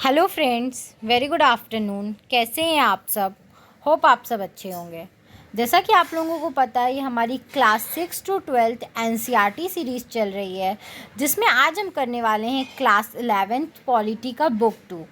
Hello friends, very good afternoon. कैसे हैं आप सब? होप आप सब अच्छे होंगे। जैसा कि आप लोगों को पता है, ये हमारी class 6 to 12th NCERT series चल रही है, जिसमें आज हम करने वाले हैं क्लास 11th पॉलिटी का बुक 2।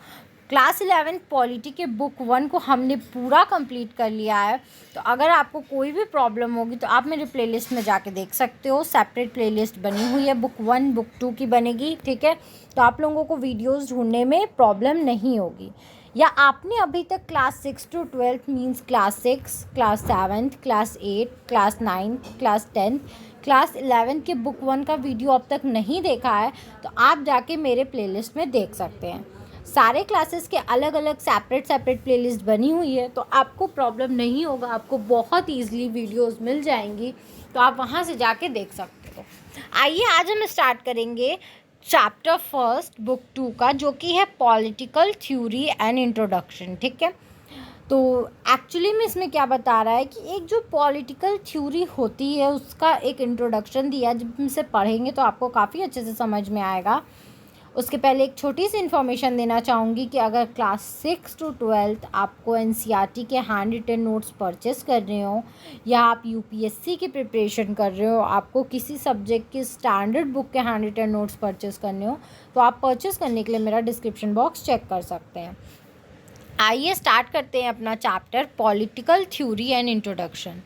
क्लास 11th पॉलिटी के बुक 1 को हमने पूरा कंप्लीट कर लिया है। तो अगर आपको कोई भी प्रॉब्लम होगी तो आप मेरे प्लेलिस्ट में जाके देख सकते हो। सेपरेट प्लेलिस्ट बनी हुई है, बुक 1 बुक 2 की बनेगी, ठीक है। तो आप लोगों को वीडियोस ढूंढने में प्रॉब्लम नहीं होगी। या आपने अभी तक class 6 to 12th means class 6, class 7, class 8, class 9, class 10, class 11 के बुक 1 का वीडियो अब तक नहीं देखा है तो आप जाके मेरे प्लेलिस्ट में देख सकते हैं। सारे क्लासेस के अलग अलग सेपरेट प्लेलिस्ट बनी हुई है, तो आपको प्रॉब्लम नहीं होगा, आपको बहुत ईजिली वीडियोस मिल जाएंगी, तो आप वहाँ से जाके देख सकते हो। आइए आज हम स्टार्ट करेंगे चैप्टर फर्स्ट बुक 2 का, जो कि है पॉलिटिकल थ्योरी एंड इंट्रोडक्शन, ठीक है। तो एक्चुअली में इसमें क्या बता रहा है कि एक जो पॉलिटिकल थ्योरी होती है उसका एक इंट्रोडक्शन दिया है। जब हम इसे पढ़ेंगे तो आपको काफ़ी अच्छे से समझ में आएगा। उसके पहले एक छोटी सी इन्फॉर्मेशन देना चाहूँगी कि अगर क्लास 6 टू 12th आपको एनसीईआरटी के हैंड रिटन नोट्स परचेस कर रहे हो, या आप यूपीएससी की प्रिपरेशन कर रहे हो, आपको किसी सब्जेक्ट की स्टैंडर्ड बुक के हैंड रिटन नोट्स परचेस करने हो, तो आप परचेस करने के लिए मेरा डिस्क्रिप्शन बॉक्स चेक कर सकते हैं। आइए स्टार्ट करते हैं अपना chapter political theory and introduction.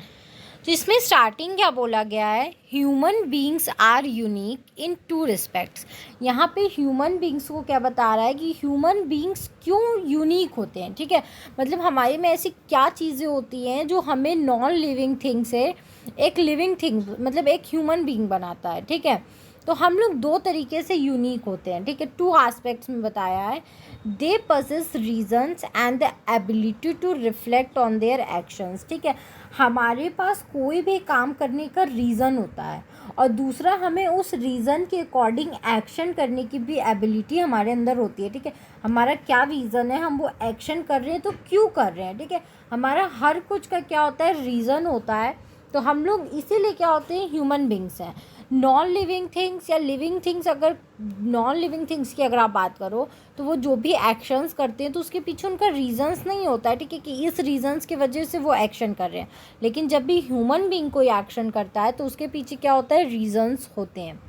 तो इसमें स्टार्टिंग क्या बोला गया है, human beings are unique in 2 respects. यहाँ पे ह्यूमन बींग्स को क्या बता रहा है कि ह्यूमन बींग्स क्यों यूनिक होते हैं, ठीक है। मतलब हमारे में ऐसी क्या चीज़ें होती हैं जो हमें नॉन लिविंग थिंग से एक लिविंग थिंग मतलब एक ह्यूमन बींग बनाता है, ठीक है। तो हम लोग 2 तरीके से यूनिक होते हैं, ठीक है। 2 एस्पेक्ट्स में बताया है। They possess reasons and the ability to reflect on their actions, ठीक है। हमारे पास कोई भी काम करने का रीज़न होता है, और दूसरा हमें उस रीज़न के अकॉर्डिंग एक्शन करने की भी एबिलिटी हमारे अंदर होती है, ठीक है। हमारा क्या रीज़न है, हम वो एक्शन कर रहे हैं तो क्यों कर रहे हैं, ठीक है। हमारा हर कुछ का क्या होता है, रीज़न होता है। तो हम लोग इसीलिए क्या होते हैं, ह्यूमन बींग्स हैं। नॉन लिविंग थिंग्स या लिविंग थिंग्स, अगर नॉन लिविंग थिंग्स की अगर आप बात करो तो वो जो भी एक्शंस करते हैं तो उसके पीछे उनका रीजंस नहीं होता है, ठीक है, कि इस रीजंस की वजह से वो एक्शन कर रहे हैं। लेकिन जब भी ह्यूमन बींग कोई एक्शन करता है तो उसके पीछे क्या होता है, रीजंस होते हैं।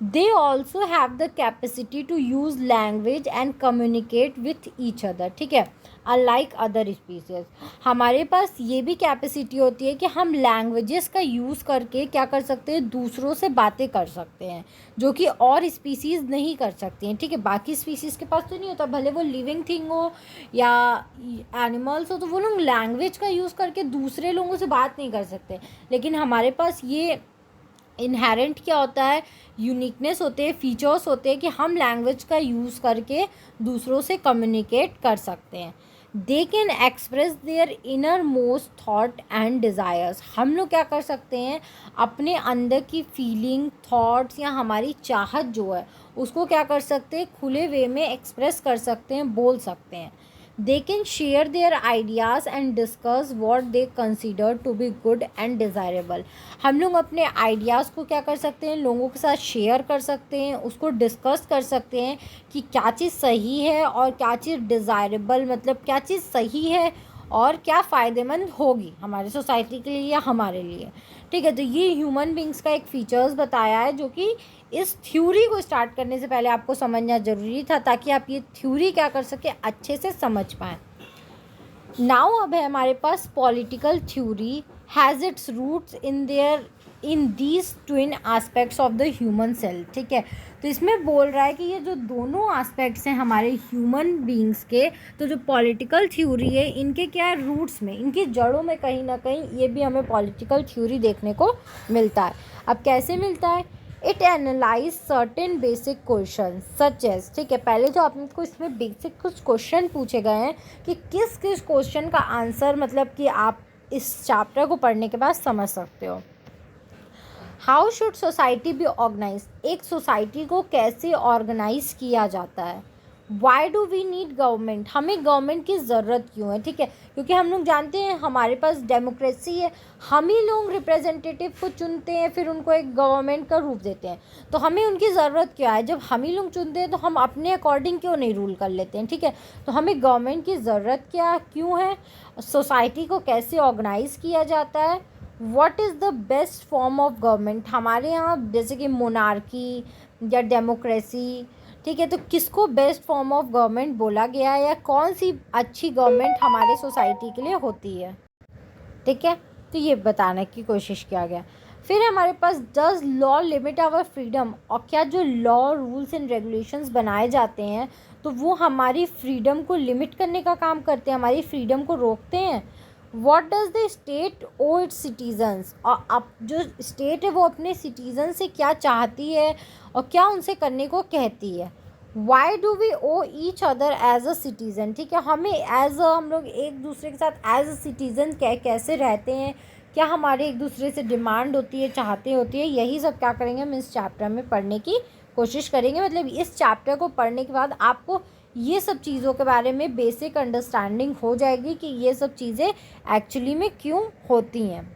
They also have the capacity to use language and communicate with each other, ठीक है। अनलाइक अदर स्पीसीज, हमारे पास ये भी कैपेसिटी होती है कि हम लैंग्वेजेस का यूज़ करके क्या कर सकते हैं, दूसरों से बातें कर सकते हैं, जो कि और स्पीसीज़ नहीं कर सकती हैं, ठीक है। बाकी स्पीसीज़ के पास तो नहीं होता, भले वो लिविंग थिंग हो या एनिमल्स हो, तो वो लोग लैंग्वेज का यूज़ करके दूसरे लोगों से बात नहीं कर सकते। लेकिन हमारे पास ये इनहेरेंट क्या होता है, यूनिकनेस होते हैं, फीचर्स होते हैं कि हम लैंग्वेज का यूज़ करके दूसरों से कम्युनिकेट कर सकते हैं। They can express their inner most thought and desires, हम लोग क्या कर सकते हैं, अपने अंदर की फीलिंग, थॉट्स या हमारी चाहत जो है उसको क्या कर सकते हैं, खुले वे में एक्सप्रेस कर सकते हैं, बोल सकते हैं। They can share their ideas and discuss what they consider to be good and desirable. हम लोग अपने आइडियाज़ को क्या कर सकते हैं, लोगों के साथ शेयर कर सकते हैं, उसको डिस्कस कर सकते हैं कि क्या चीज़ सही है और क्या चीज़ डिज़ायरेबल, मतलब क्या चीज़ सही है और क्या फ़ायदेमंद होगी हमारी सोसाइटी के लिए या हमारे लिए, ठीक है। तो ये ह्यूमन बींग्स का एक फ़ीचर्स बताया है, जो कि इस थ्योरी को स्टार्ट करने से पहले आपको समझना ज़रूरी था, ताकि आप ये थ्योरी क्या कर सके, अच्छे से समझ पाएँ। नाउ अब है हमारे पास political theory has its roots in these twin aspects of the human self, ठीक है। तो इसमें बोल रहा है कि ये जो दोनों एस्पेक्ट्स हैं हमारे ह्यूमन बींग्स के, तो जो पॉलिटिकल थ्योरी है इनके क्या रूट्स में, इनकी जड़ों में कहीं ना कहीं ये भी हमें पॉलिटिकल थ्योरी देखने को मिलता है। अब कैसे मिलता है, it analyse certain basic question such as, ठीक है। पहले जो आपको इसमें बेसिक कुछ क्वेश्चन पूछे गए हैं कि किस किस क्वेश्चन का आंसर मतलब कि आप इस चैप्टर को पढ़ने के बाद समझ सकते हो। How should society be organise, एक सोसाइटी को कैसे ऑर्गेनाइज किया जाता है। Why do we need government, हमें गवर्नमेंट की ज़रूरत क्यों है, ठीक है, क्योंकि हम लोग जानते हैं हमारे पास डेमोक्रेसी है, हम ही लोग रिप्रेजेंटेटिव को चुनते हैं, फिर उनको एक गवर्नमेंट का रूप देते हैं, तो हमें उनकी ज़रूरत क्या है, जब हम ही लोग चुनते हैं तो हम अपने अकॉर्डिंग क्यों नहीं रूल कर लेते हैं, ठीक है, तो हमें गवर्नमेंट की ज़रूरत क्या क्यों है, सोसाइटी को कैसे ऑर्गेनाइज़ किया जाता है, what is the best form of government, हमारे यहाँ जैसे कि मोनार्की या डेमोक्रेसी, ठीक है, तो किसको बेस्ट फॉर्म ऑफ गवर्नमेंट बोला गया है या कौन सी अच्छी गवर्नमेंट हमारे सोसाइटी के लिए होती है, ठीक है, तो ये बताने की कोशिश किया गया। फिर हमारे पास does law limit our freedom, और क्या जो लॉ रूल्स एंड रेगुलेशंस बनाए जाते हैं तो वो हमारी फ्रीडम को लिमिट करने का काम करते हैं, हमारी फ्रीडम को रोकते हैं। What does the state oh it's citizens, और अब जो स्टेट है वो अपने सिटीजन से क्या चाहती है और क्या उनसे करने को कहती है। Why do we owe each other as a citizen, ठीक है, हमें हम लोग एक दूसरे के साथ एज अ सिटीज़न कैसे रहते हैं, क्या हमारे एक दूसरे से डिमांड होती है, चाहते होती है, यही सब क्या करेंगे हम इस चैप्टर में पढ़ने की कोशिश करेंगे। मतलब इस चैप्टर को पढ़ने के बाद आपको ये सब चीज़ों के बारे में बेसिक अंडरस्टैंडिंग हो जाएगी कि ये सब चीज़ें एक्चुअली में क्यों होती हैं।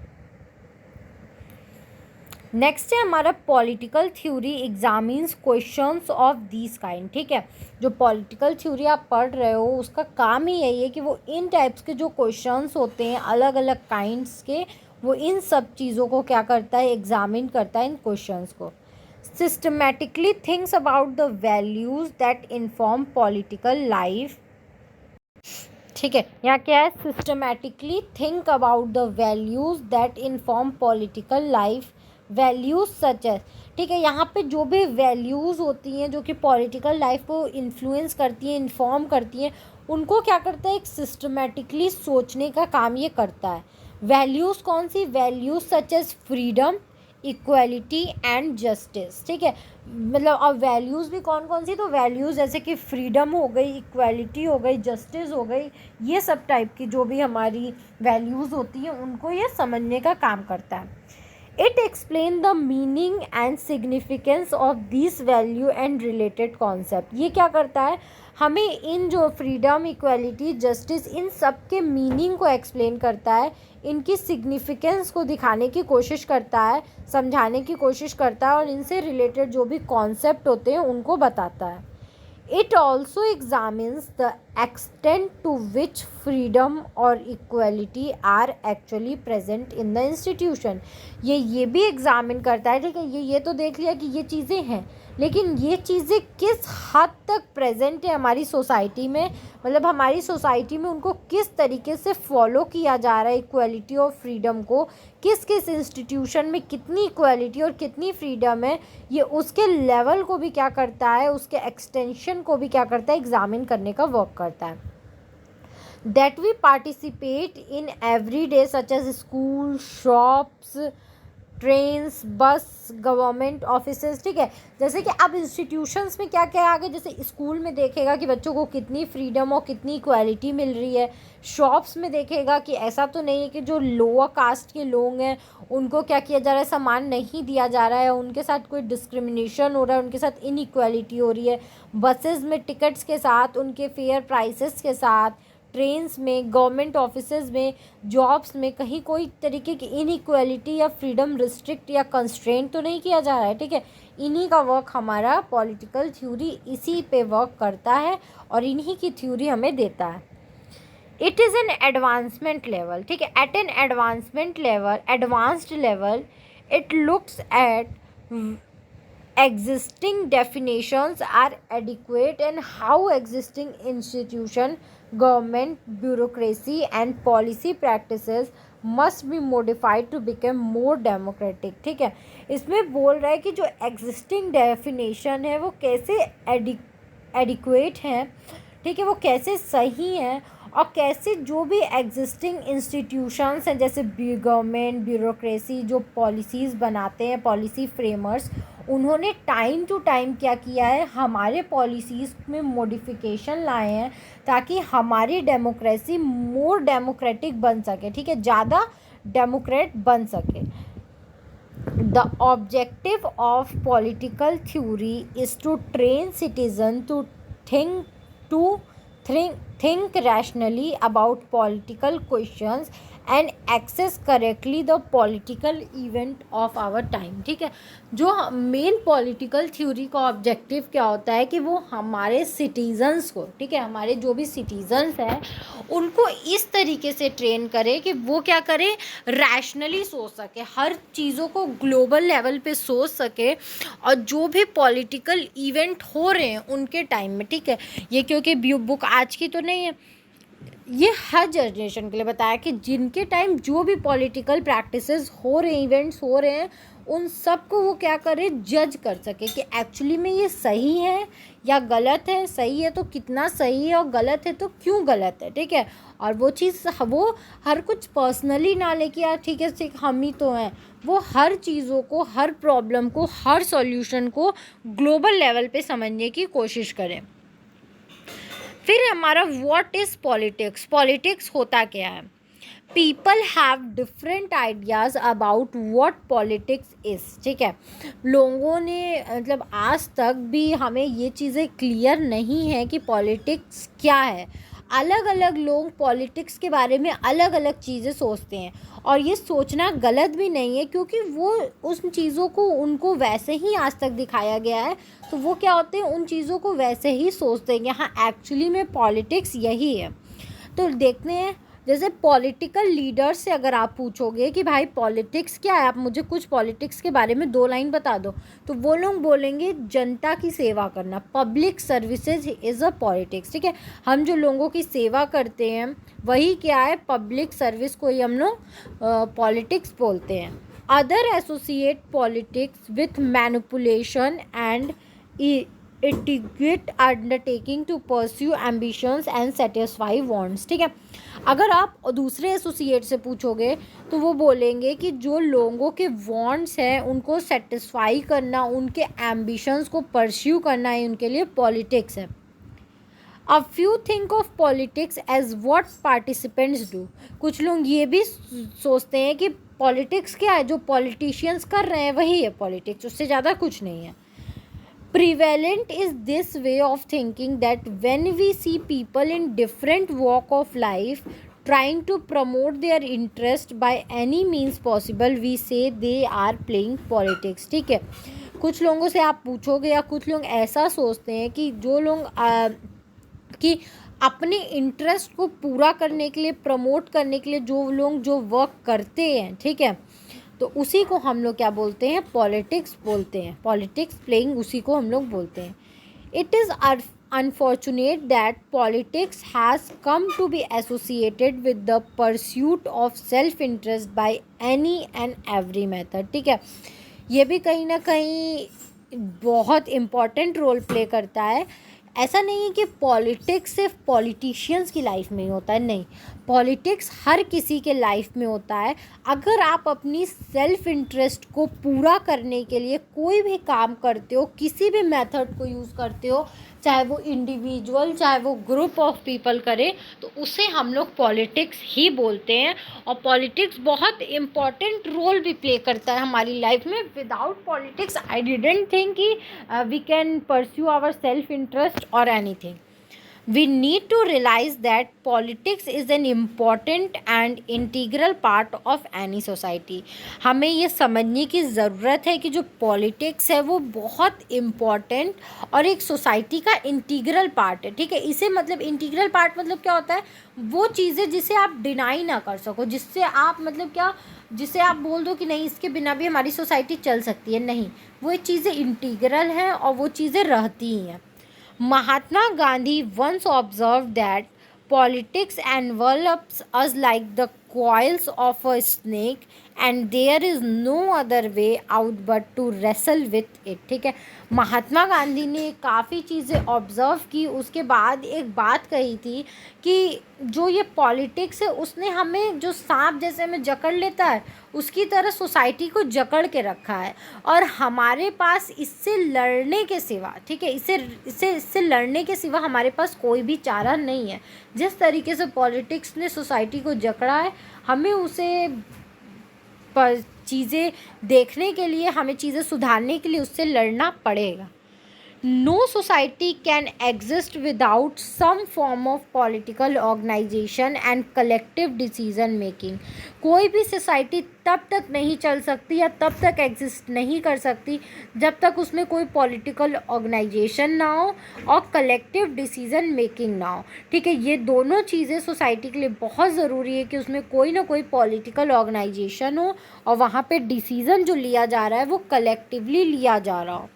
नेक्स्ट है हमारा political theory examines questions of this kind, ठीक है, जो पॉलिटिकल थ्योरी आप पढ़ रहे हो उसका काम ही यही है कि वो इन टाइप्स के जो क्वेश्चंस होते हैं अलग अलग काइंड्स के, वो इन सब चीज़ों को क्या करता है, एग्जामिन करता है इन क्वेश्चंस को। Systematically thinks about the values that inform political life, ठीक है, यहाँ क्या है, systematically think about the values that inform political life, values such है, ठीक है, यहाँ पे जो भी वैल्यूज़ होती हैं जो कि पॉलिटिकल लाइफ को इन्फ्लुएंस करती हैं, इन्फॉर्म करती हैं, उनको क्या करता है, एक सिस्टमेटिकली सोचने का काम ये करता है। वैल्यूज़ कौन सी, values such as freedom, equality and justice, ठीक है, मतलब अब वैल्यूज़ भी कौन कौन सी, तो वैल्यूज़ जैसे कि फ्रीडम हो गई, इक्वलिटी हो गई, जस्टिस हो गई, ये सब टाइप की जो भी हमारी वैल्यूज़ होती हैं उनको ये समझने का काम करता है। It explain the meaning and significance of these value and related concept, ये क्या करता है, हमें इन जो फ्रीडम, इक्वलिटी, जस्टिस, इन सब के मीनिंग को एक्सप्लेन करता है, इनकी सिग्निफिकेंस को दिखाने की कोशिश करता है, समझाने की कोशिश करता है और इनसे रिलेटेड जो भी कॉन्सेप्ट होते हैं उनको बताता है। It also examines the extent to which freedom or equality are actually present in the institution, ये भी एग्जामिन करता है, ठीक है, ये तो देख लिया कि ये चीज़ें हैं, लेकिन ये चीज़ें किस हद तक प्रेजेंट है हमारी सोसाइटी में, मतलब हमारी सोसाइटी में उनको किस तरीके से फॉलो किया जा रहा है, इक्वलिटी और फ्रीडम को, किस किस इंस्टीट्यूशन में कितनी इक्वलिटी और कितनी फ्रीडम है, ये उसके लेवल को भी क्या करता है, उसके एक्सटेंशन को भी क्या करता है, एग्जामिन करने का वर्क करता है। That we participate in every day such as school, shops, trains, bus, government offices, ठीक है, जैसे कि अब इंस्टीट्यूशंस में क्या क्या आ गए, जैसे स्कूल में देखेगा कि बच्चों को कितनी फ्रीडम और कितनी इक्वालिटी मिल रही है, शॉप्स में देखेगा कि ऐसा तो नहीं है कि जो लोअर कास्ट के लोग हैं उनको क्या किया जा रहा है, सामान नहीं दिया जा रहा है, उनके साथ कोई डिस्क्रिमिनेशन हो रहा है, उनके साथ इनइक्वालिटी हो रही है, बसेस में टिकट्स के साथ, उनके फेयर प्राइसेस के साथ, ट्रेन्स में, गवर्नमेंट ऑफिसेज में, जॉब्स में कहीं कोई तरीके की इनइक्वालिटी या फ्रीडम रिस्ट्रिक्ट या कंस्ट्रेंट तो नहीं किया जा रहा है, ठीक है, इन्हीं का वर्क हमारा पॉलिटिकल थ्योरी इसी पे वर्क करता है और इन्हीं की थ्योरी हमें देता है। It is an advancement level, ठीक है, at an advancement level, advanced level, it looks at existing definitions are adequate and how existing institution, government, bureaucracy and policy practices must be modified to become more democratic, ठीक है, इसमें बोल रहा है कि जो existing definition है वो कैसे adequate है, ठीक है, वो कैसे सही है और कैसे जो भी एग्जिस्टिंग इंस्टीट्यूशंस हैं जैसे गवर्नमेंट, ब्यूरोक्रेसी, जो पॉलिसीज़ बनाते हैं, पॉलिसी फ्रेमर्स, उन्होंने टाइम टू टाइम क्या किया है, हमारे पॉलिसीज़ में मॉडिफिकेशन लाए हैं ताकि हमारी डेमोक्रेसी मोर डेमोक्रेटिक बन सके, ठीक है, ज़्यादा डेमोक्रेट बन सके। The objective of political theory is to train citizen to think to think rationally about political questions and access correctly the political event of our time। ठीक है, जो मेन पॉलिटिकल थ्योरी का ऑब्जेक्टिव क्या होता है कि वो हमारे सिटीजन्स को, ठीक है, हमारे जो भी सिटीजन्स हैं उनको इस तरीके से ट्रेन करे कि वो क्या करें, रैशनली सोच सके, हर चीज़ों को ग्लोबल लेवल पे सोच सके, और जो भी पॉलिटिकल इवेंट हो रहे हैं उनके टाइम में, ठीक है, ये क्योंकि बुक आज की तो नहीं है, ये हर जनरेशन के लिए बताया कि जिनके टाइम जो भी पॉलिटिकल प्रैक्टिसेस हो रहे हैं, इवेंट्स हो रहे हैं, उन सब को वो क्या करे, जज कर सके कि एक्चुअली में ये सही है या गलत है, सही है तो कितना सही है और गलत है तो क्यों गलत है, ठीक है। और वो चीज़ वो हर कुछ पर्सनली ना लेके यार ठीक है ठीक हम ही तो हैं, वो हर चीज़ों को, हर प्रॉब्लम को, हर सॉल्यूशन को ग्लोबल लेवल पे समझने की कोशिश करें। फिर हमारा व्हाट इज़ पॉलिटिक्स, पॉलिटिक्स होता क्या है। People have different ideas about what politics is, ठीक है, लोगों ने मतलब आज तक भी हमें ये चीज़ें क्लियर नहीं है कि पॉलिटिक्स क्या है। अलग अलग लोग पॉलिटिक्स के बारे में अलग अलग चीज़ें सोचते हैं, और ये सोचना गलत भी नहीं है क्योंकि वो उन चीज़ों को उनको वैसे ही आज तक दिखाया गया है, तो वो क्या होते हैं उन चीज़ों को वैसे ही सोचते हैं कि हाँ एक्चुअली में पॉलिटिक्स यही है। तो देखते हैं, जैसे पॉलिटिकल लीडर से अगर आप पूछोगे कि भाई पॉलिटिक्स क्या है, आप मुझे कुछ पॉलिटिक्स के बारे में 2 लाइन बता दो, तो वो लोग बोलेंगे जनता की सेवा करना, public services is a politics, ठीक है, हम जो लोगों की सेवा करते हैं वही क्या है, पब्लिक सर्विस को ही हम लोग पॉलिटिक्स बोलते हैं। Other associate politics with manipulation and इटिगेट undertaking to pursue ambitions and satisfy wants, ठीक है। अगर आप दूसरे एसोसिएट से पूछोगे तो वो बोलेंगे कि जो लोगों के वांट्स हैं उनको सेटिस्फाई करना, उनके एम्बिशंस को परस्यू करना है, उनके लिए पॉलिटिक्स है। A few think of politics as what participants do, कुछ लोग ये भी सोचते हैं कि पॉलिटिक्स क्या है, जो पॉलिटिशियंस कर रहे हैं वही है पॉलिटिक्स, उससे ज़्यादा कुछ नहीं है। Prevalent is this way of thinking that when we see people in different walk of life trying to promote their interest by any means possible, we say they are playing politics, ठीक है। कुछ लोगों से आप पूछोगे या कुछ लोग ऐसा सोचते हैं कि जो लोग कि अपने इंटरेस्ट को पूरा करने के लिए, प्रमोट करने के लिए जो लोग जो वर्क करते हैं, ठीक है, तो उसी को हम लोग क्या बोलते हैं, पॉलिटिक्स बोलते हैं, पॉलिटिक्स प्लेइंग उसी को हम लोग बोलते हैं। It is unfortunate that politics has come to be associated with the pursuit of self interest by any and every method, ठीक है, ये भी कहीं ना कहीं बहुत इम्पॉर्टेंट रोल प्ले करता है। ऐसा नहीं है कि पॉलिटिक्स सिर्फ पॉलिटिशियंस की लाइफ में ही होता है, नहीं, पॉलिटिक्स हर किसी के लाइफ में होता है। अगर आप अपनी सेल्फ इंटरेस्ट को पूरा करने के लिए कोई भी काम करते हो, किसी भी मेथड को यूज़ करते हो, चाहे वो इंडिविजुअल चाहे वो ग्रुप ऑफ पीपल करे, तो उसे हम लोग पॉलिटिक्स ही बोलते हैं। और पॉलिटिक्स बहुत इम्पॉर्टेंट रोल भी प्ले करता है हमारी लाइफ में। Without politics I didn't think कि we can pursue our self interest और anything. We need to realize that politics is an important and integral part of any society। हमें ये समझने की ज़रूरत है कि जो पॉलिटिक्स है वो बहुत इम्पॉर्टेंट और एक सोसाइटी का इंटीग्रल पार्ट है, ठीक है। इसे मतलब इंटीग्रल पार्ट मतलब क्या होता है, वो चीज़ें जिसे आप डिनाई ना कर सको, जिससे आप मतलब क्या, जिसे आप बोल दो कि नहीं इसके बिना भी हमारी सोसाइटी चल सकती है, नहीं, वो चीज़ें इंटीग्रल हैं और वो चीज़ें रहती ही हैं। Mahatma Gandhi once observed that politics envelops us like the coils of a snake and there is no other way out but to wrestle with it, ठीक है। महात्मा गांधी ने काफ़ी चीज़ें ऑब्ज़र्व की, उसके बाद एक बात कही थी कि जो ये पॉलिटिक्स है उसने हमें, जो सांप जैसे हमें जकड़ लेता है उसकी तरह सोसाइटी को जकड़ के रखा है, और हमारे पास इससे लड़ने के सिवा, ठीक है, इससे लड़ने के सिवा हमारे पास कोई भी चारा नहीं है। जिस तरीके से पॉलिटिक्स ने सोसाइटी को जकड़ा है, हमें उसे चीज़ें देखने के लिए, हमें चीज़ें सुधारने के लिए उससे लड़ना पड़ेगा। No society can exist without some form of political organization and collective decision making. कोई भी सोसाइटी तब तक नहीं चल सकती या तब तक एग्जिस्ट नहीं कर सकती जब तक उसमें कोई पॉलिटिकल ऑर्गेनाइजेशन ना हो और कलेक्टिव डिसीजन मेकिंग ना हो। ठीक है, ये दोनों चीज़ें सोसाइटी के लिए बहुत ज़रूरी है कि उसमें कोई ना कोई पॉलिटिकल ऑर्गेनाइजेशन हो और वहाँ पे डिसीज़न जो लिया जा रहा है वो कलेक्टिवली लिया जा रहा हो।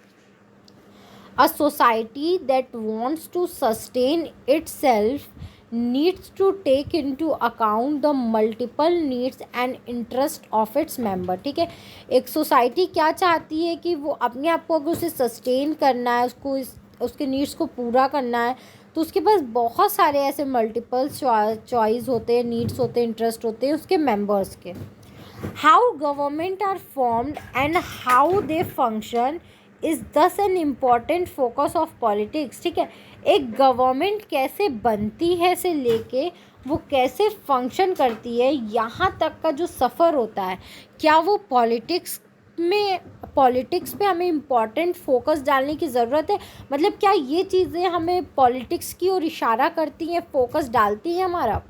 A society that wants to sustain itself needs to take into account the multiple needs and interest of its member। ठीक है, एक सोसाइटी क्या चाहती है कि वो अपने आप को अगर उसे सस्टेन करना है, उसको उसके नीड्स को पूरा करना है, तो उसके पास बहुत सारे ऐसे मल्टीपल चॉइस होते हैं, नीड्स होते हैं, इंटरेस्ट होते हैं उसके मेंबर्स के। How government are formed and how they function is thus an important focus of politics. ठीक है, एक गवर्नमेंट कैसे बनती है से लेके वो कैसे फंक्शन करती है यहाँ तक का जो सफ़र होता है, क्या वो पॉलिटिक्स पे हमें इम्पॉर्टेंट फोकस डालने की ज़रूरत है? मतलब क्या ये चीज़ें हमें पॉलिटिक्स की ओर इशारा करती हैं, फोकस डालती हैं हमारा?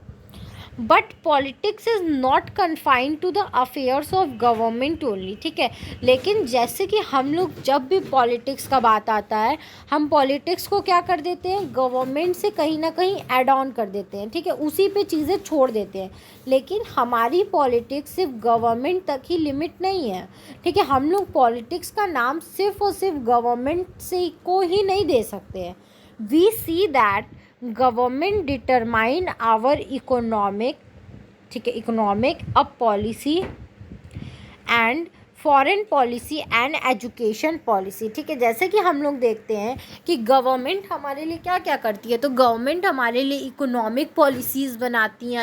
But politics is not confined to the affairs of government only. ठीक है, लेकिन जैसे कि हम लोग जब भी पॉलिटिक्स का बात आता है, हम पॉलिटिक्स को क्या कर देते हैं, गवर्नमेंट से कहीं ना कहीं ऐड ऑन कर देते हैं। ठीक है, उसी पे चीज़ें छोड़ देते हैं, लेकिन हमारी पॉलिटिक्स सिर्फ गवर्नमेंट तक ही लिमिट नहीं है। ठीक है, हम लोग पॉलिटिक्स का नाम सिर्फ और सिर्फ गवर्नमेंट से को ही नहीं दे सकते हैं। We see that government determine our economic, ठीक है, इकोनॉमिक अब policy and foreign policy and education policy. ठीक है, जैसे कि हम लोग देखते हैं कि गवर्नमेंट हमारे लिए क्या क्या करती है, तो गवर्नमेंट हमारे लिए इकोनॉमिक पॉलिसीज़ बनाती हैं,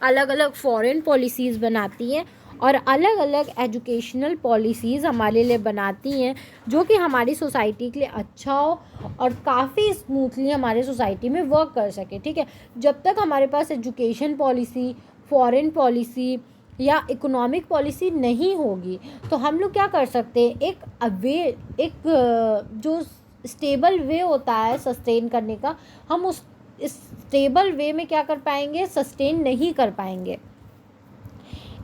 अलग अलग फॉरेन पॉलिसीज़ बनाती हैं और अलग अलग एजुकेशनल पॉलिसीज़ हमारे लिए बनाती हैं जो कि हमारी सोसाइटी के लिए अच्छा हो और काफ़ी स्मूथली हमारे सोसाइटी में वर्क कर सके। ठीक है, जब तक हमारे पास एजुकेशन पॉलिसी, फॉरेन पॉलिसी या इकोनॉमिक पॉलिसी नहीं होगी तो हम लोग क्या कर सकते हैं, एक जो स्टेबल वे होता है सस्टेन करने का, हम उस स्टेबल वे में क्या कर पाएंगे, सस्टेन नहीं कर पाएंगे।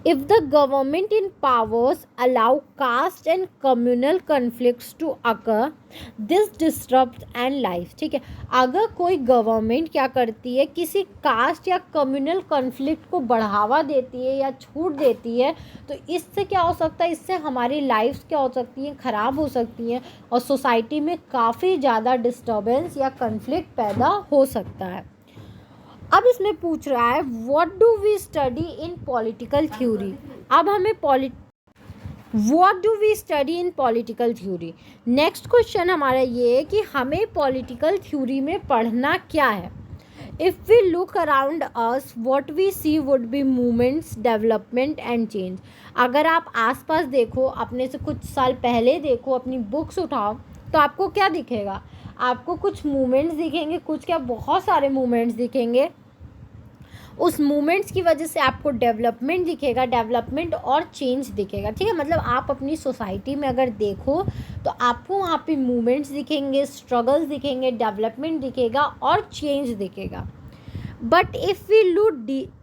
If the government in powers allow caste and communal conflicts to occur, this disrupts and life। ठीक है, अगर कोई गवर्नमेंट क्या करती है, किसी कास्ट या कम्युनल कॉन्फ्लिक्ट को बढ़ावा देती है या छूट देती है, तो इससे क्या हो सकता है, इससे हमारी लाइफ्स क्या हो सकती हैं, ख़राब हो सकती हैं और सोसाइटी में काफ़ी ज़्यादा डिस्टर्बेंस या कन्फ्लिक्ट पैदा हो सकता है। अब इसमें पूछ रहा है what do we study in political theory. अब हमें what do we study in political theory. Next question हमारा ये है कि हमें पॉलिटिकल थ्योरी में पढ़ना क्या है। If we look around us what we see would be movements, development and change. अगर आप आसपास देखो, अपने से कुछ साल पहले देखो, अपनी बुक्स उठाओ, तो आपको क्या दिखेगा, आपको कुछ मूवमेंट्स दिखेंगे, कुछ क्या बहुत सारे मूवमेंट्स दिखेंगे। उस मूवमेंट्स की वजह से आपको डेवलपमेंट दिखेगा, डेवलपमेंट और चेंज दिखेगा। ठीक है, मतलब आप अपनी सोसाइटी में अगर देखो तो आपको वहाँ पे मूवमेंट्स दिखेंगे, स्ट्रगल्स दिखेंगे, डेवलपमेंट दिखेगा और चेंज दिखेगा। But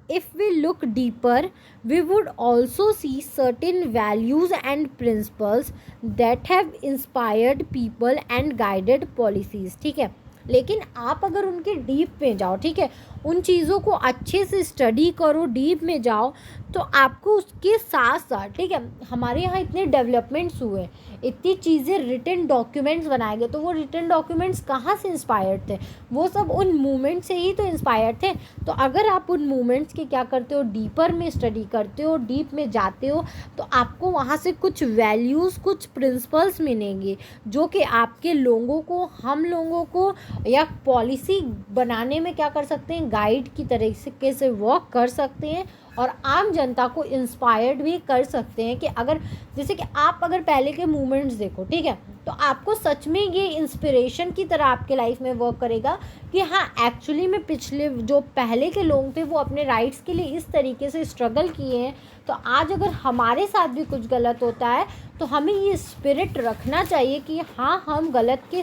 if we look deeper, we would also see certain values and principles that have inspired people and guided policies। ठीक है, लेकिन आप अगर उनके डीप में जाओ, ठीक है, उन चीज़ों को अच्छे से स्टडी करो, डीप में जाओ, तो आपको उसके साथ साथ, ठीक है, हमारे यहाँ इतने डेवलपमेंट्स हुए, इतनी चीज़ें, रिटन डॉक्यूमेंट्स बनाए गए, तो वो रिटन डॉक्यूमेंट्स कहाँ से इंस्पायर्ड थे, वो सब उन मूवमेंट से ही तो इंस्पायर्ड थे। तो अगर आप उन मूवमेंट्स के क्या करते हो, डीपर में स्टडी करते हो, डीप में जाते हो, तो आपको वहाँ से कुछ वैल्यूज़, कुछ प्रिंसिपल्स मिलेंगे जो कि आपके लोगों को, हम लोगों को या पॉलिसी बनाने में क्या कर सकते हैं, गाइड की तरीके से वर्क कर सकते हैं और आम जनता को इंस्पायर्ड भी कर सकते हैं। कि अगर जैसे कि आप अगर पहले के मूवमेंट्स देखो, ठीक है, तो आपको सच में ये इंस्पिरेशन की तरह आपके लाइफ में वर्क करेगा कि हाँ, एक्चुअली में पिछले जो पहले के लोग थे वो अपने राइट्स के लिए इस तरीके से स्ट्रगल किए हैं, तो आज अगर हमारे साथ भी कुछ गलत होता है तो हमें ये स्पिरिट रखना चाहिए कि हाँ, हम गलत के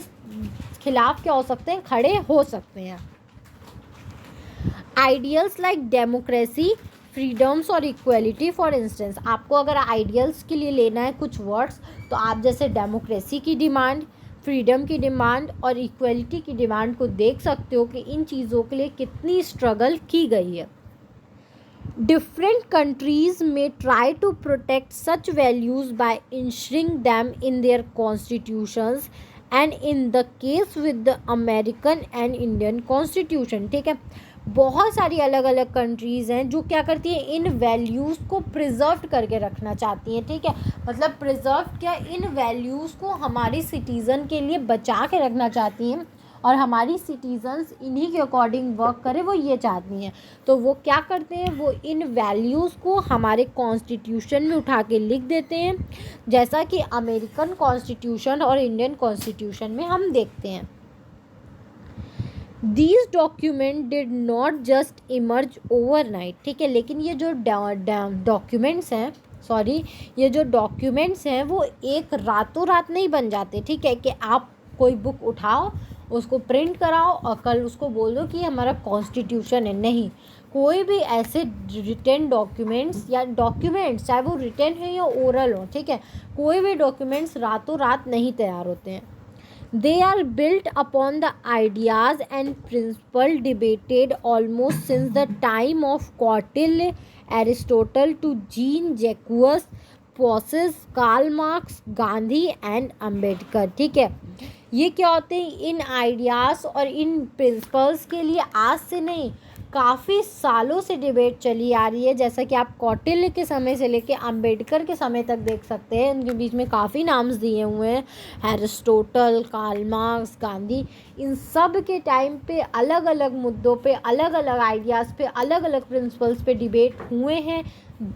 खिलाफ क्या हो सकते हैं, खड़े हो सकते हैं। आइडियल्स लाइक डेमोक्रेसी, फ्रीडम्स और इक्वलिटी, फॉर इंस्टेंस आपको अगर आइडियल्स के लिए लेना है कुछ वर्ड्स, तो आप जैसे डेमोक्रेसी की डिमांड, फ्रीडम की डिमांड और इक्वलिटी की डिमांड को देख सकते हो कि इन चीज़ों के लिए कितनी स्ट्रगल की गई है। Different countries may try to protect such values by enshrining them in their constitutions and in the case with the American and Indian constitution, ठीक है। बहुत सारी अलग अलग कंट्रीज़ हैं जो क्या करती हैं, इन वैल्यूज़ को प्रिजर्व करके रखना चाहती हैं, ठीक है। मतलब प्रिजर्व क्या, इन वैल्यूज़ को हमारी सिटीज़न के लिए बचा के रखना चाहती हैं और हमारी सिटीजन्स इन्हीं के अकॉर्डिंग वर्क करें, वो ये चाहती हैं। तो वो क्या करते हैं, वो इन वैल्यूज़ को हमारे कॉन्स्टिट्यूशन में उठा के लिख देते हैं, जैसा कि अमेरिकन कॉन्स्टिट्यूशन और इंडियन कॉन्स्टिट्यूशन में हम देखते हैं। These document did not just emerge overnight, ठीक है। लेकिन ये जो डॉक्यूमेंट्स हैं, ये जो डॉक्यूमेंट्स हैं वो एक रातों रात नहीं बन जाते, ठीक है। कि आप कोई बुक उठाओ, उसको प्रिंट कराओ और कल उसको बोल दो कि हमारा कॉन्स्टिट्यूशन है, नहीं। कोई भी ऐसे रिटन डॉक्यूमेंट्स या डॉक्यूमेंट्स चाहे वो रिटन है या ओरल हो, ठीक है, कोई भी डॉक्यूमेंट्स रातों रात नहीं तैयार होते हैं। They are built upon the ideas and principles debated almost since the time of Cautil, Aristotle to Jean Jacques Posses, Karl Marx, Gandhi and Ambedkar, ठीक है। ये क्या होते हैं, इन आइडियाज़ और इन प्रिंसिपल्स के लिए आज से नहीं, काफ़ी सालों से डिबेट चली आ रही है। जैसा कि आप कौटिल्य के समय से लेके अम्बेडकर के समय तक देख सकते हैं, इनके बीच में काफ़ी नाम्स दिए हुए हैं, एरिस्टोटल, कार्ल मार्क्स, गांधी। इन सब के टाइम पे अलग अलग मुद्दों पे, अलग अलग आइडियाज़ पे, अलग अलग प्रिंसिपल्स पे डिबेट हुए हैं।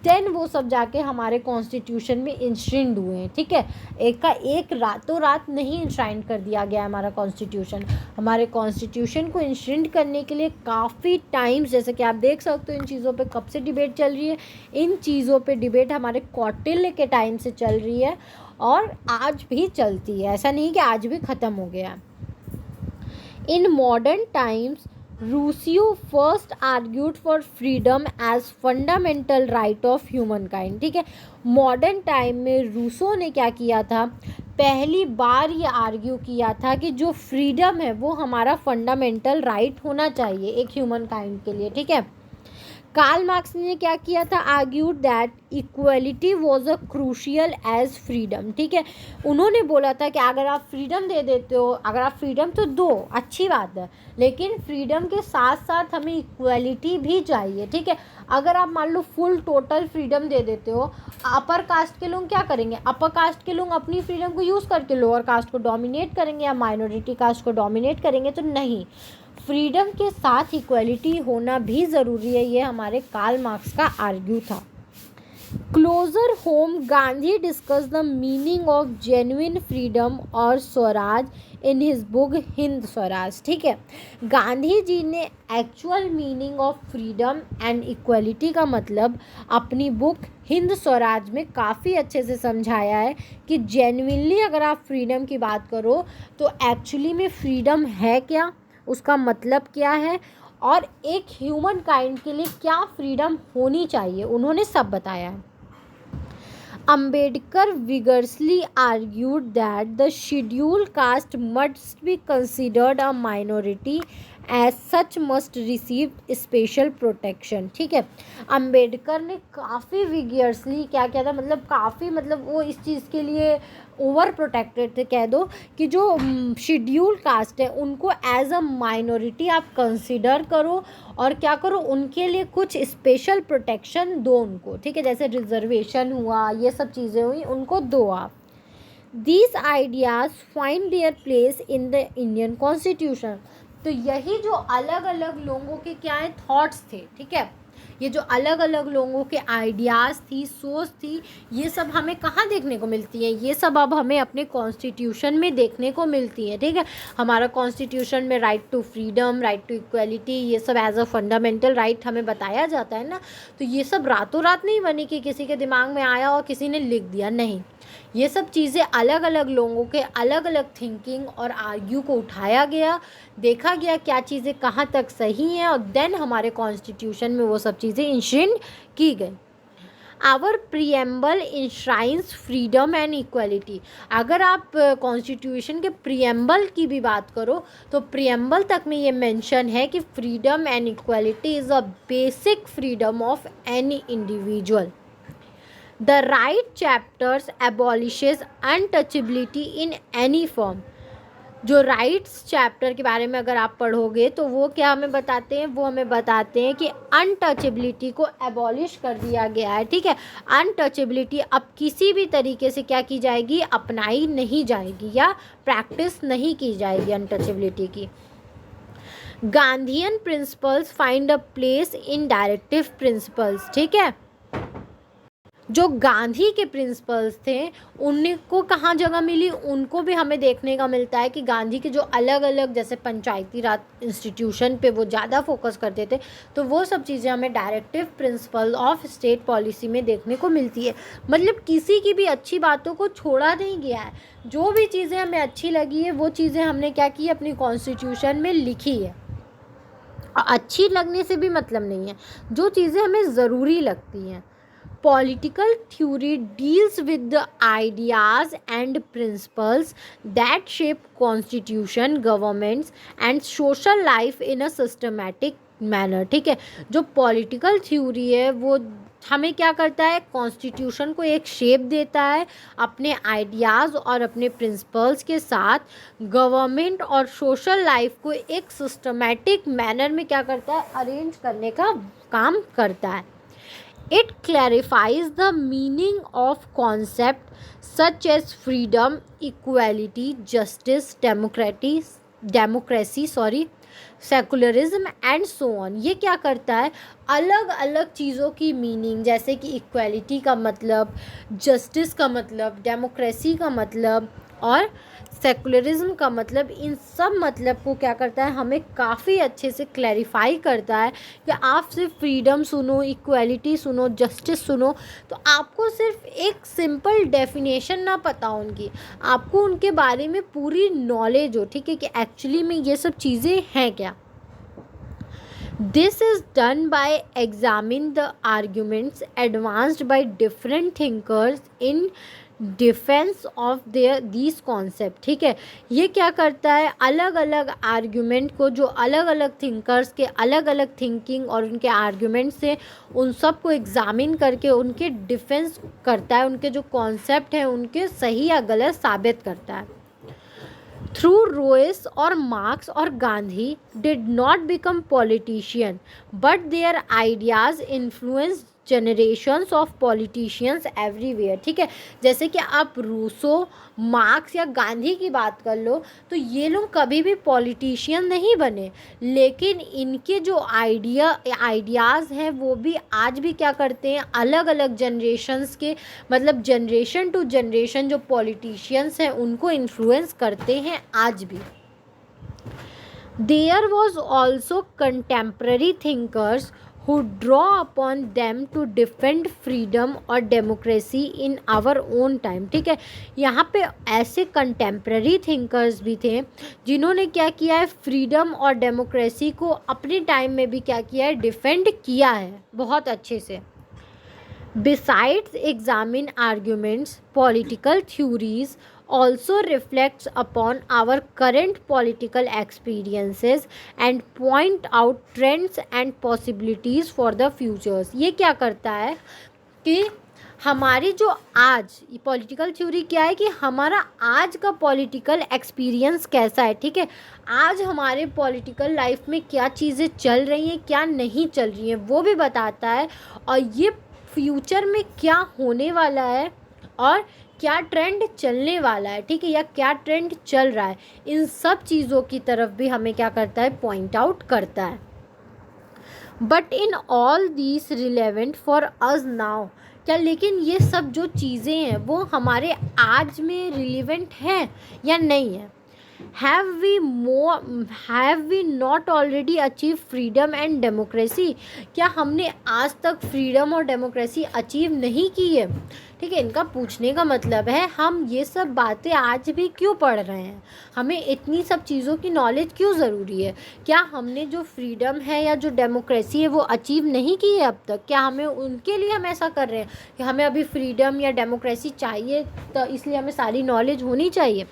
देन वो सब जाके हमारे कॉन्स्टिट्यूशन में इंश्रिंड हुए हैं, ठीक है। एक का एक रातों रात नहीं इंश्राइंड कर दिया गया हमारा कॉन्स्टिट्यूशन। हमारे कॉन्स्टिट्यूशन को इंश्रिंड करने के लिए काफ़ी टाइम्स, जैसे कि आप देख सकते हो इन चीज़ों पे कब से डिबेट चल रही है। इन चीज़ों पे डिबेट हमारे कौटिल्य के टाइम से चल रही है और आज भी चलती है, ऐसा नहीं कि आज भी ख़त्म हो गया। In modern times Rousseau first argued for freedom as fundamental right of human kind, ठीक है। मॉडर्न टाइम में रूसो ने क्या किया था, पहली बार ये आर्ग्यू किया था कि जो फ्रीडम है वो हमारा फंडामेंटल राइट होना चाहिए एक ह्यूमन काइंड के लिए, ठीक है। कार्ल मार्क्स ने क्या किया था, argued that equality was a crucial as freedom, ठीक है। उन्होंने बोला था कि अगर आप फ्रीडम दे देते हो, अगर आप फ्रीडम तो दो, अच्छी बात है, लेकिन फ्रीडम के साथ साथ हमें इक्वलिटी भी चाहिए, ठीक है। अगर आप मान लो फुल टोटल फ्रीडम दे देते हो, अपर कास्ट के लोग क्या करेंगे, अपर कास्ट के लोग अपनी फ्रीडम को यूज़ करके लोअर कास्ट को डोमिनेट करेंगे या माइनॉरिटी कास्ट को डोमिनेट करेंगे, तो नहीं, फ्रीडम के साथ इक्वलिटी होना भी ज़रूरी है। ये हमारे कार्ल मार्क्स का आर्ग्यू था। Closer home, Gandhi discuss the meaning of genuine freedom और swaraj in his book Hind Swaraj, ठीक है। गांधी जी ने actual meaning of freedom and equality का मतलब अपनी बुक हिंद स्वराज में काफ़ी अच्छे से समझाया है कि जेन्युइनली अगर आप फ्रीडम की बात करो तो एक्चुअली में फ्रीडम है क्या, उसका मतलब क्या है और एक ह्यूमन काइंड के लिए क्या फ्रीडम होनी चाहिए, उन्होंने सब बताया है। Ambedkar vigorously argued that the scheduled caste must be considered a minority, as such must receive special protection, ठीक है। अम्बेडकर ने काफ़ी विगियसली क्या किया था, मतलब काफ़ी, मतलब वो इस चीज़ के लिए ओवर प्रोटेक्टेड थे, कह दो कि जो शेड्यूल कास्ट है उनको एज अ माइनॉरिटी आप कंसिडर करो और क्या करो, उनके लिए कुछ स्पेशल प्रोटेक्शन दो उनको, ठीक है। जैसे रिजर्वेशन हुआ, ये सब चीज़ें हुई, उनको दो आप। These ideas find their place in the Indian constitution. तो यही जो अलग अलग लोगों के क्या है, थॉट्स थे, ठीक है, ये जो अलग अलग लोगों के आइडियाज़ थी, सोच थी, ये सब हमें कहाँ देखने को मिलती है, ये सब अब हमें अपने कॉन्स्टिट्यूशन में देखने को मिलती है, ठीक है। हमारा कॉन्स्टिट्यूशन में right to freedom, right to equality, ये सब एज अ फंडामेंटल राइट हमें बताया जाता है ना। तो ये सब रातों रात नहीं बनी कि किसी के दिमाग में आया और किसी ने लिख दिया, नहीं। ये सब चीज़ें अलग अलग लोगों के अलग अलग थिंकिंग और आर्ग्यू को उठाया गया, देखा गया क्या चीज़ें कहाँ तक सही हैं, और देन हमारे कॉन्स्टिट्यूशन में वो सब चीज़ें इंश्रिन की गई। Our preamble enshrines freedom and equality. अगर आप कॉन्स्टिट्यूशन के प्रियम्बल की भी बात करो तो प्रियम्बल तक में ये मेंशन है कि freedom and equality is a basic freedom of any individual. The right chapters abolishes untouchability in any form. जो राइट्स चैप्टर के बारे में अगर आप पढ़ोगे तो वो क्या हमें बताते हैं, वो हमें बताते हैं कि अनटचेबिलिटी को एबॉलिश कर दिया गया है। ठीक है, अनटचेबिलिटी अब किसी भी तरीके से क्या की जाएगी, अपनाई नहीं जाएगी या प्रैक्टिस नहीं की जाएगी अनटचेबिलिटी की। Gandhian principles find a place in directive principles. ठीक है, जो गांधी के प्रिंसिपल्स थे उनको कहाँ जगह मिली, उनको भी हमें देखने का मिलता है कि गांधी के जो अलग अलग जैसे पंचायती राज इंस्टीट्यूशन पे वो ज़्यादा फोकस करते थे, तो वो सब चीज़ें हमें directive principle of state policy में देखने को मिलती है। मतलब किसी की भी अच्छी बातों को छोड़ा नहीं गया है, जो भी चीज़ें हमें अच्छी लगी है वो चीज़ें हमने क्या की, अपनी कॉन्स्टिट्यूशन में लिखी है। अच्छी लगने से भी मतलब नहीं है, जो चीज़ें हमें ज़रूरी लगती हैं। Political theory deals with the ideas and principles that shape constitution, governments and social life in a systematic manner। ठीक है, जो पॉलिटिकल थ्योरी है वो हमें क्या करता है, कॉन्स्टिट्यूशन को एक शेप देता है अपने आइडियाज़ और अपने प्रिंसिपल्स के साथ, गवर्नमेंट और सोशल लाइफ को एक सिस्टमैटिक मैनर में क्या करता है, अरेंज करने का काम करता है। It clarifies the meaning of concepts such as freedom, equality, justice, democracy, secularism and so on। ये क्या करता है, अलग अलग चीज़ों की मीनिंग, जैसे कि इक्वालिटी का मतलब, जस्टिस का मतलब, डेमोक्रेसी का मतलब और सेकुलरिज्म का मतलब, इन सब मतलब को क्या करता है, हमें काफ़ी अच्छे से क्लैरिफाई करता है कि आप सिर्फ फ्रीडम सुनो, इक्वालिटी सुनो, जस्टिस सुनो तो आपको सिर्फ एक सिंपल डेफिनेशन ना पता उनकी, आपको उनके बारे में पूरी नॉलेज हो। ठीक है, कि एक्चुअली में ये सब चीज़ें हैं क्या। This is done by examining the arguments advanced by different thinkers in defence of these concept. ठीक है, ये क्या करता है, अलग अलग आर्ग्यूमेंट को, जो अलग अलग थिंकर्स के अलग अलग थिंकिंग और उनके आर्ग्यूमेंट से उन सब को एग्जामिन करके उनके डिफेंस करता है, उनके जो कॉन्सेप्ट हैं उनके सही या गलत साबित करता है। Through Royce or Marx or Gandhi did not become politician, but their ideas influenced generations of politicians everywhere। ठीक है, जैसे कि आप रूसो, मार्क्स या गांधी की बात कर लो तो ये लोग कभी भी पॉलिटिशियन नहीं बने, लेकिन इनके जो आइडियाज़ हैं वो भी आज भी क्या करते हैं, अलग अलग जनरेशन्स के, मतलब जनरेशन टू जनरेशन जो पॉलिटिशियंस हैं उनको इन्फ्लुएंस करते हैं आज भी। There was also contemporary thinkers who draw upon them to defend freedom और democracy in our own time। ठीक है, यहाँ पे ऐसे कंटेम्प्रेरी थिंकर्स भी थे जिन्होंने क्या किया है, फ्रीडम और डेमोक्रेसी को अपने टाइम में भी क्या किया है, डिफेंड किया है बहुत अच्छे से। Besides examine arguments, political theories also reflects upon our current political experiences and point out trends and possibilities for the futures। ये क्या करता है कि हमारी जो आज पॉलिटिकल थ्योरी क्या है कि हमारा आज का पॉलिटिकल एक्सपीरियंस कैसा है। ठीक है, आज हमारे पॉलिटिकल लाइफ में क्या चीज़ें चल रही हैं, क्या नहीं चल रही हैं, वो भी बताता है, और ये फ्यूचर में क्या होने वाला है और क्या ट्रेंड चलने वाला है। ठीक है, या क्या ट्रेंड चल रहा है, इन सब चीज़ों की तरफ भी हमें क्या करता है, पॉइंट आउट करता है। But in all these relevant for us now. क्या लेकिन ये सब जो चीज़ें हैं वो हमारे आज में रिलेवेंट हैं या नहीं है। Have we not already achieve freedom and democracy? क्या हमने आज तक फ्रीडम और डेमोक्रेसी अचीव नहीं की है? ठीक है, इनका पूछने का मतलब है हम ये सब बातें आज भी क्यों पढ़ रहे हैं, हमें इतनी सब चीज़ों की नॉलेज क्यों ज़रूरी है? क्या हमने जो फ्रीडम है या जो डेमोक्रेसी है वो अचीव नहीं की है अब तक? क्या हमें उनके लिए हम ऐसा कर रहे हैं कि हमें अभी फ्रीडम या डेमोक्रेसी चाहिए तो इसलिए हमें सारी नॉलेज होनी चाहिए?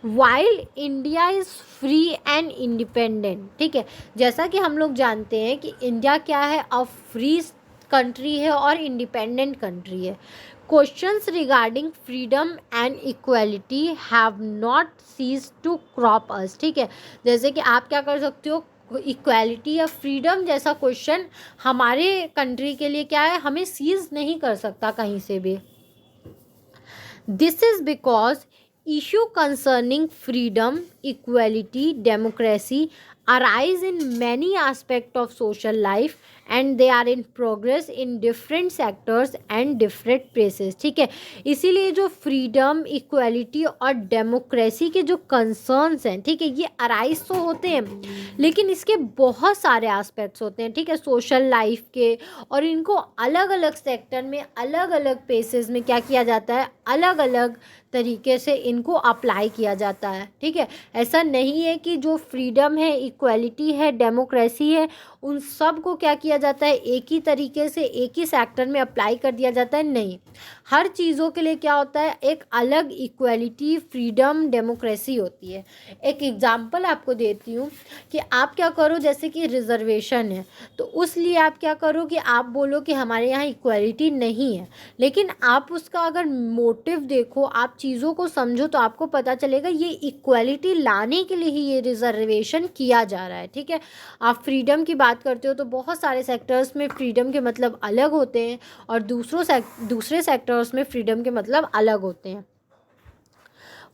While India is free and independent, ठीक है, जैसा कि हम लोग जानते हैं कि इंडिया क्या है, अ फ्री कंट्री है और इंडिपेंडेंट कंट्री है। Questions regarding freedom and equality have not cease to crop us, ठीक है, जैसे कि आप क्या कर सकते हो, इक्वालिटी या फ्रीडम जैसा क्वेश्चन हमारे कंट्री के लिए क्या है, हमें सीज नहीं कर सकता कहीं से भी। This is because issue concerning freedom, equality, democracy arise in many aspects of social life and they are in progress in different sectors and different places, ठीक है, इसीलिए जो फ्रीडम, इक्वालिटी और डेमोक्रेसी के जो कंसर्न्स हैं, ठीक है, ये अराइज तो होते हैं लेकिन इसके बहुत सारे एस्पेक्ट्स होते हैं, ठीक है, सोशल लाइफ के, और इनको अलग अलग सेक्टर में, अलग अलग प्लेसेस में क्या किया जाता है, अलग अलग तरीके से इनको अप्लाई किया जाता है, ठीक है। ऐसा नहीं है कि जो फ्रीडम है, इक्वालिटी है, डेमोक्रेसी है, उन सब को क्या किया जाता है, एक ही तरीके से एक ही सेक्टर में अप्लाई कर दिया जाता है, नहीं, हर चीज़ों के लिए क्या होता है, एक अलग इक्वालिटी, फ्रीडम, डेमोक्रेसी होती है। एक एग्जांपल आपको देती हूँ कि आप क्या करो, जैसे कि रिजर्वेशन है तो उस लिए आप क्या करो कि आप बोलो कि हमारे यहाँ इक्वालिटी नहीं है, लेकिन आप उसका अगर मोटिव देखो, आप चीज़ों को समझो तो आपको पता चलेगा ये इक्वालिटी लाने के लिए ही ये रिजर्वेशन किया जा रहा है, ठीक है। आप फ्रीडम की बात करते हो तो बहुत सारे सेक्टर्स में फ्रीडम के मतलब अलग होते हैं और दूसरे सेक्टर्स में फ्रीडम के मतलब अलग होते हैं।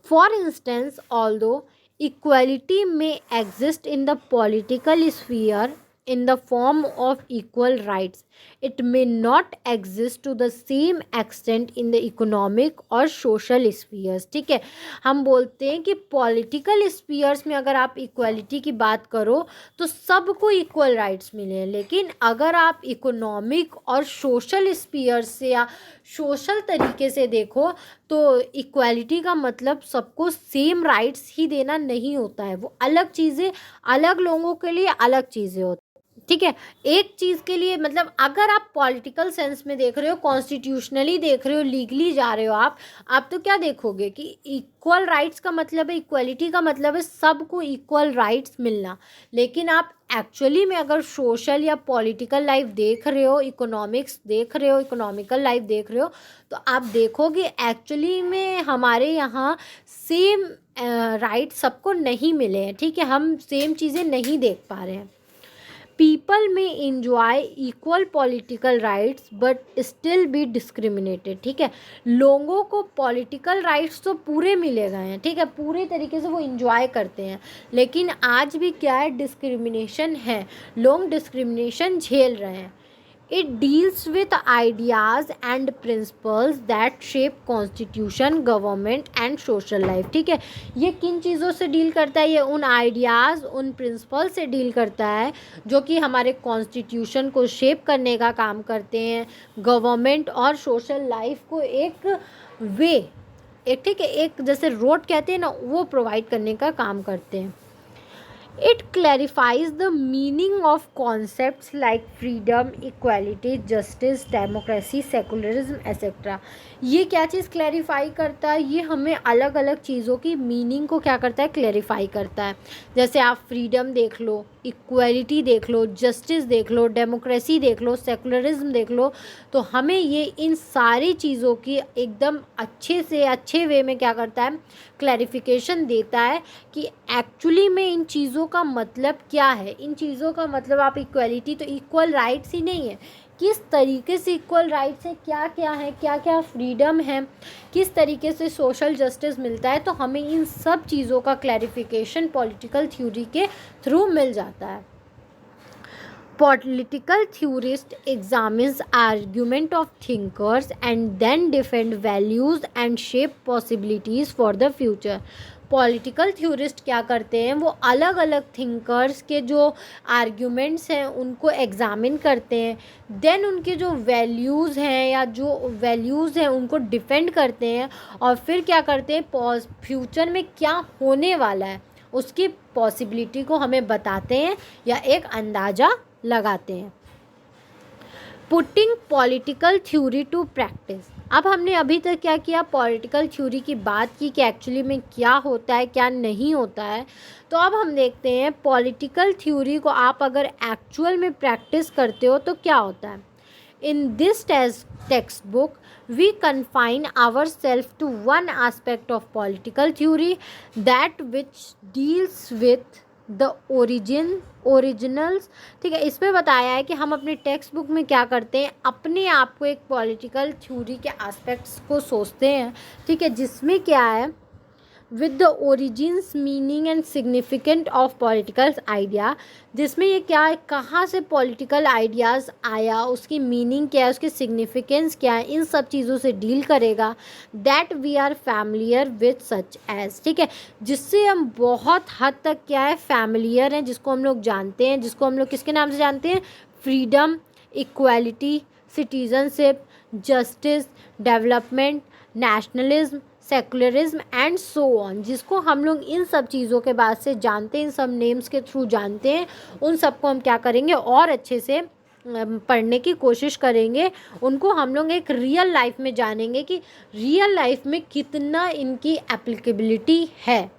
For instance, although equality may exist in the political sphere in the form of equal rights, it may not exist to the same extent in the economic और social spheres, ठीक है। हम बोलते हैं कि पॉलिटिकल स्पीयर्स में अगर आप इक्वालिटी की बात करो तो सबको इक्वल राइट्स मिले हैं, लेकिन अगर आप इकोनॉमिक और सोशल स्पीयर्स से या सोशल तरीके से देखो तो इक्वालिटी का मतलब सबको सेम राइट्स ही देना नहीं होता है, वो अलग चीज़ें, अलग लोगों के लिए अलग चीज़ें होती, ठीक है। एक चीज़ के लिए मतलब अगर आप पॉलिटिकल सेंस में देख रहे हो, कॉन्स्टिट्यूशनली देख रहे हो, लीगली जा रहे हो आप तो क्या देखोगे कि इक्वल राइट्स का मतलब है, इक्वलिटी का मतलब है सबको इक्वल राइट्स मिलना, लेकिन आप एक्चुअली में अगर सोशल या पॉलिटिकल लाइफ देख रहे हो, इकोनॉमिक्स देख रहे हो, इकोनॉमिकल लाइफ देख रहे हो तो आप देखोगे एक्चुअली में हमारे यहाँ सेम राइट सबको नहीं मिले हैं, ठीक है, हम सेम चीज़ें नहीं देख पा रहे हैं। पीपल में enjoy equal political rights but still be discriminated, ठीक है, लोगों को पॉलिटिकल राइट्स तो पूरे मिले गए हैं, ठीक है, पूरे तरीके से वो इंजॉय करते हैं, लेकिन आज भी क्या है, डिस्क्रिमिनेशन है, लोग डिस्क्रिमिनेशन झेल रहे हैं। It deals with ideas and principles that shape constitution, government and social life, ठीक है, ये किन चीज़ों से डील करता है, ये उन आइडियाज़, उन प्रिंसिपल से डील करता है जो कि हमारे कॉन्स्टिट्यूशन को शेप करने का काम करते हैं, गवर्नमेंट और सोशल लाइफ को एक वे, एक, ठीक है, एक जैसे रोड कहते हैं ना, वो प्रोवाइड करने का काम करते हैं। It clarifies the meaning of concepts like freedom, equality, justice, democracy, secularism, etc. ये क्या चीज़ क्लैरिफाई करता है, ये हमें अलग अलग चीज़ों की मीनिंग को क्या करता है, क्लैरिफाई करता है। जैसे आप फ्रीडम देख लो, इक्वालिटी देख लो, जस्टिस देख लो, डेमोक्रेसी देख लो, सेकुलरिज्म देख लो, तो हमें ये इन सारी चीज़ों की एकदम अच्छे से अच्छे वे में क्या करता है, क्लैरिफिकेशन देता है कि एक्चुअली में इन चीज़ों का मतलब क्या है। इन चीज़ों का मतलब आप इक्वालिटी तो इक्वल राइट्स ही नहीं है, किस तरीके से इक्वल राइट्स है, क्या क्या है, क्या क्या फ्रीडम है, किस तरीके से सोशल जस्टिस मिलता है, तो हमें इन सब चीज़ों का क्लैरिफिकेशन पॉलिटिकल थ्योरी के थ्रू मिल जाता है। Political theorist examines argument of thinkers and then defend values and shape possibilities for the future. Political theorist क्या करते हैं, वो अलग अलग थिंकर्स के जो आर्ग्यूमेंट्स हैं उनको एग्जामिन करते हैं, देन उनके जो वैल्यूज़ हैं या जो वैल्यूज़ हैं उनको डिफेंड करते हैं, और फिर क्या करते हैं, फ्यूचर में क्या होने वाला है उसकी पॉसिबिलिटी को हमें बताते हैं या एक अंदाज़ा लगाते हैं। Putting political theory to practice. अब हमने अभी तक क्या किया, पॉलिटिकल थ्योरी की बात की कि एक्चुअली में क्या होता है क्या नहीं होता है। तो अब हम देखते हैं पॉलिटिकल थ्योरी को आप अगर एक्चुअल में प्रैक्टिस करते हो तो क्या होता है। In this text book we confine ourselves to one aspect of political theory, that which deals with the originals। ठीक है, इसमें बताया है कि हम अपने टेक्स्ट बुक में क्या करते हैं, अपने आप को एक पॉलिटिकल थ्योरी के एस्पेक्ट्स को सोचते हैं। ठीक है, जिसमें क्या है, with the origins meaning and significant of political idea, जिसमें ये क्या है, कहाँ से पॉलिटिकल आइडियाज़ आया, उसकी मीनिंग क्या है, उसकी सिग्निफिकेंस क्या है, इन सब चीज़ों से डील करेगा। That we are familiar with such as. ठीक है, जिससे हम बहुत हद तक क्या है, फैमिलियर हैं, जिसको हम लोग जानते हैं, जिसको हम लोग किसके नाम से जानते हैं, freedom, equality, citizenship, justice, development, nationalism, secularism and so on, जिसको हम लोग इन सब चीज़ों के बाद से जानते हैं, इन सब नेम्स के थ्रू जानते हैं, उन सबको हम क्या करेंगे और अच्छे से पढ़ने की कोशिश करेंगे। उनको हम लोग एक रियल लाइफ में जानेंगे कि रियल लाइफ में कितना इनकी एप्लीकेबिलिटी है।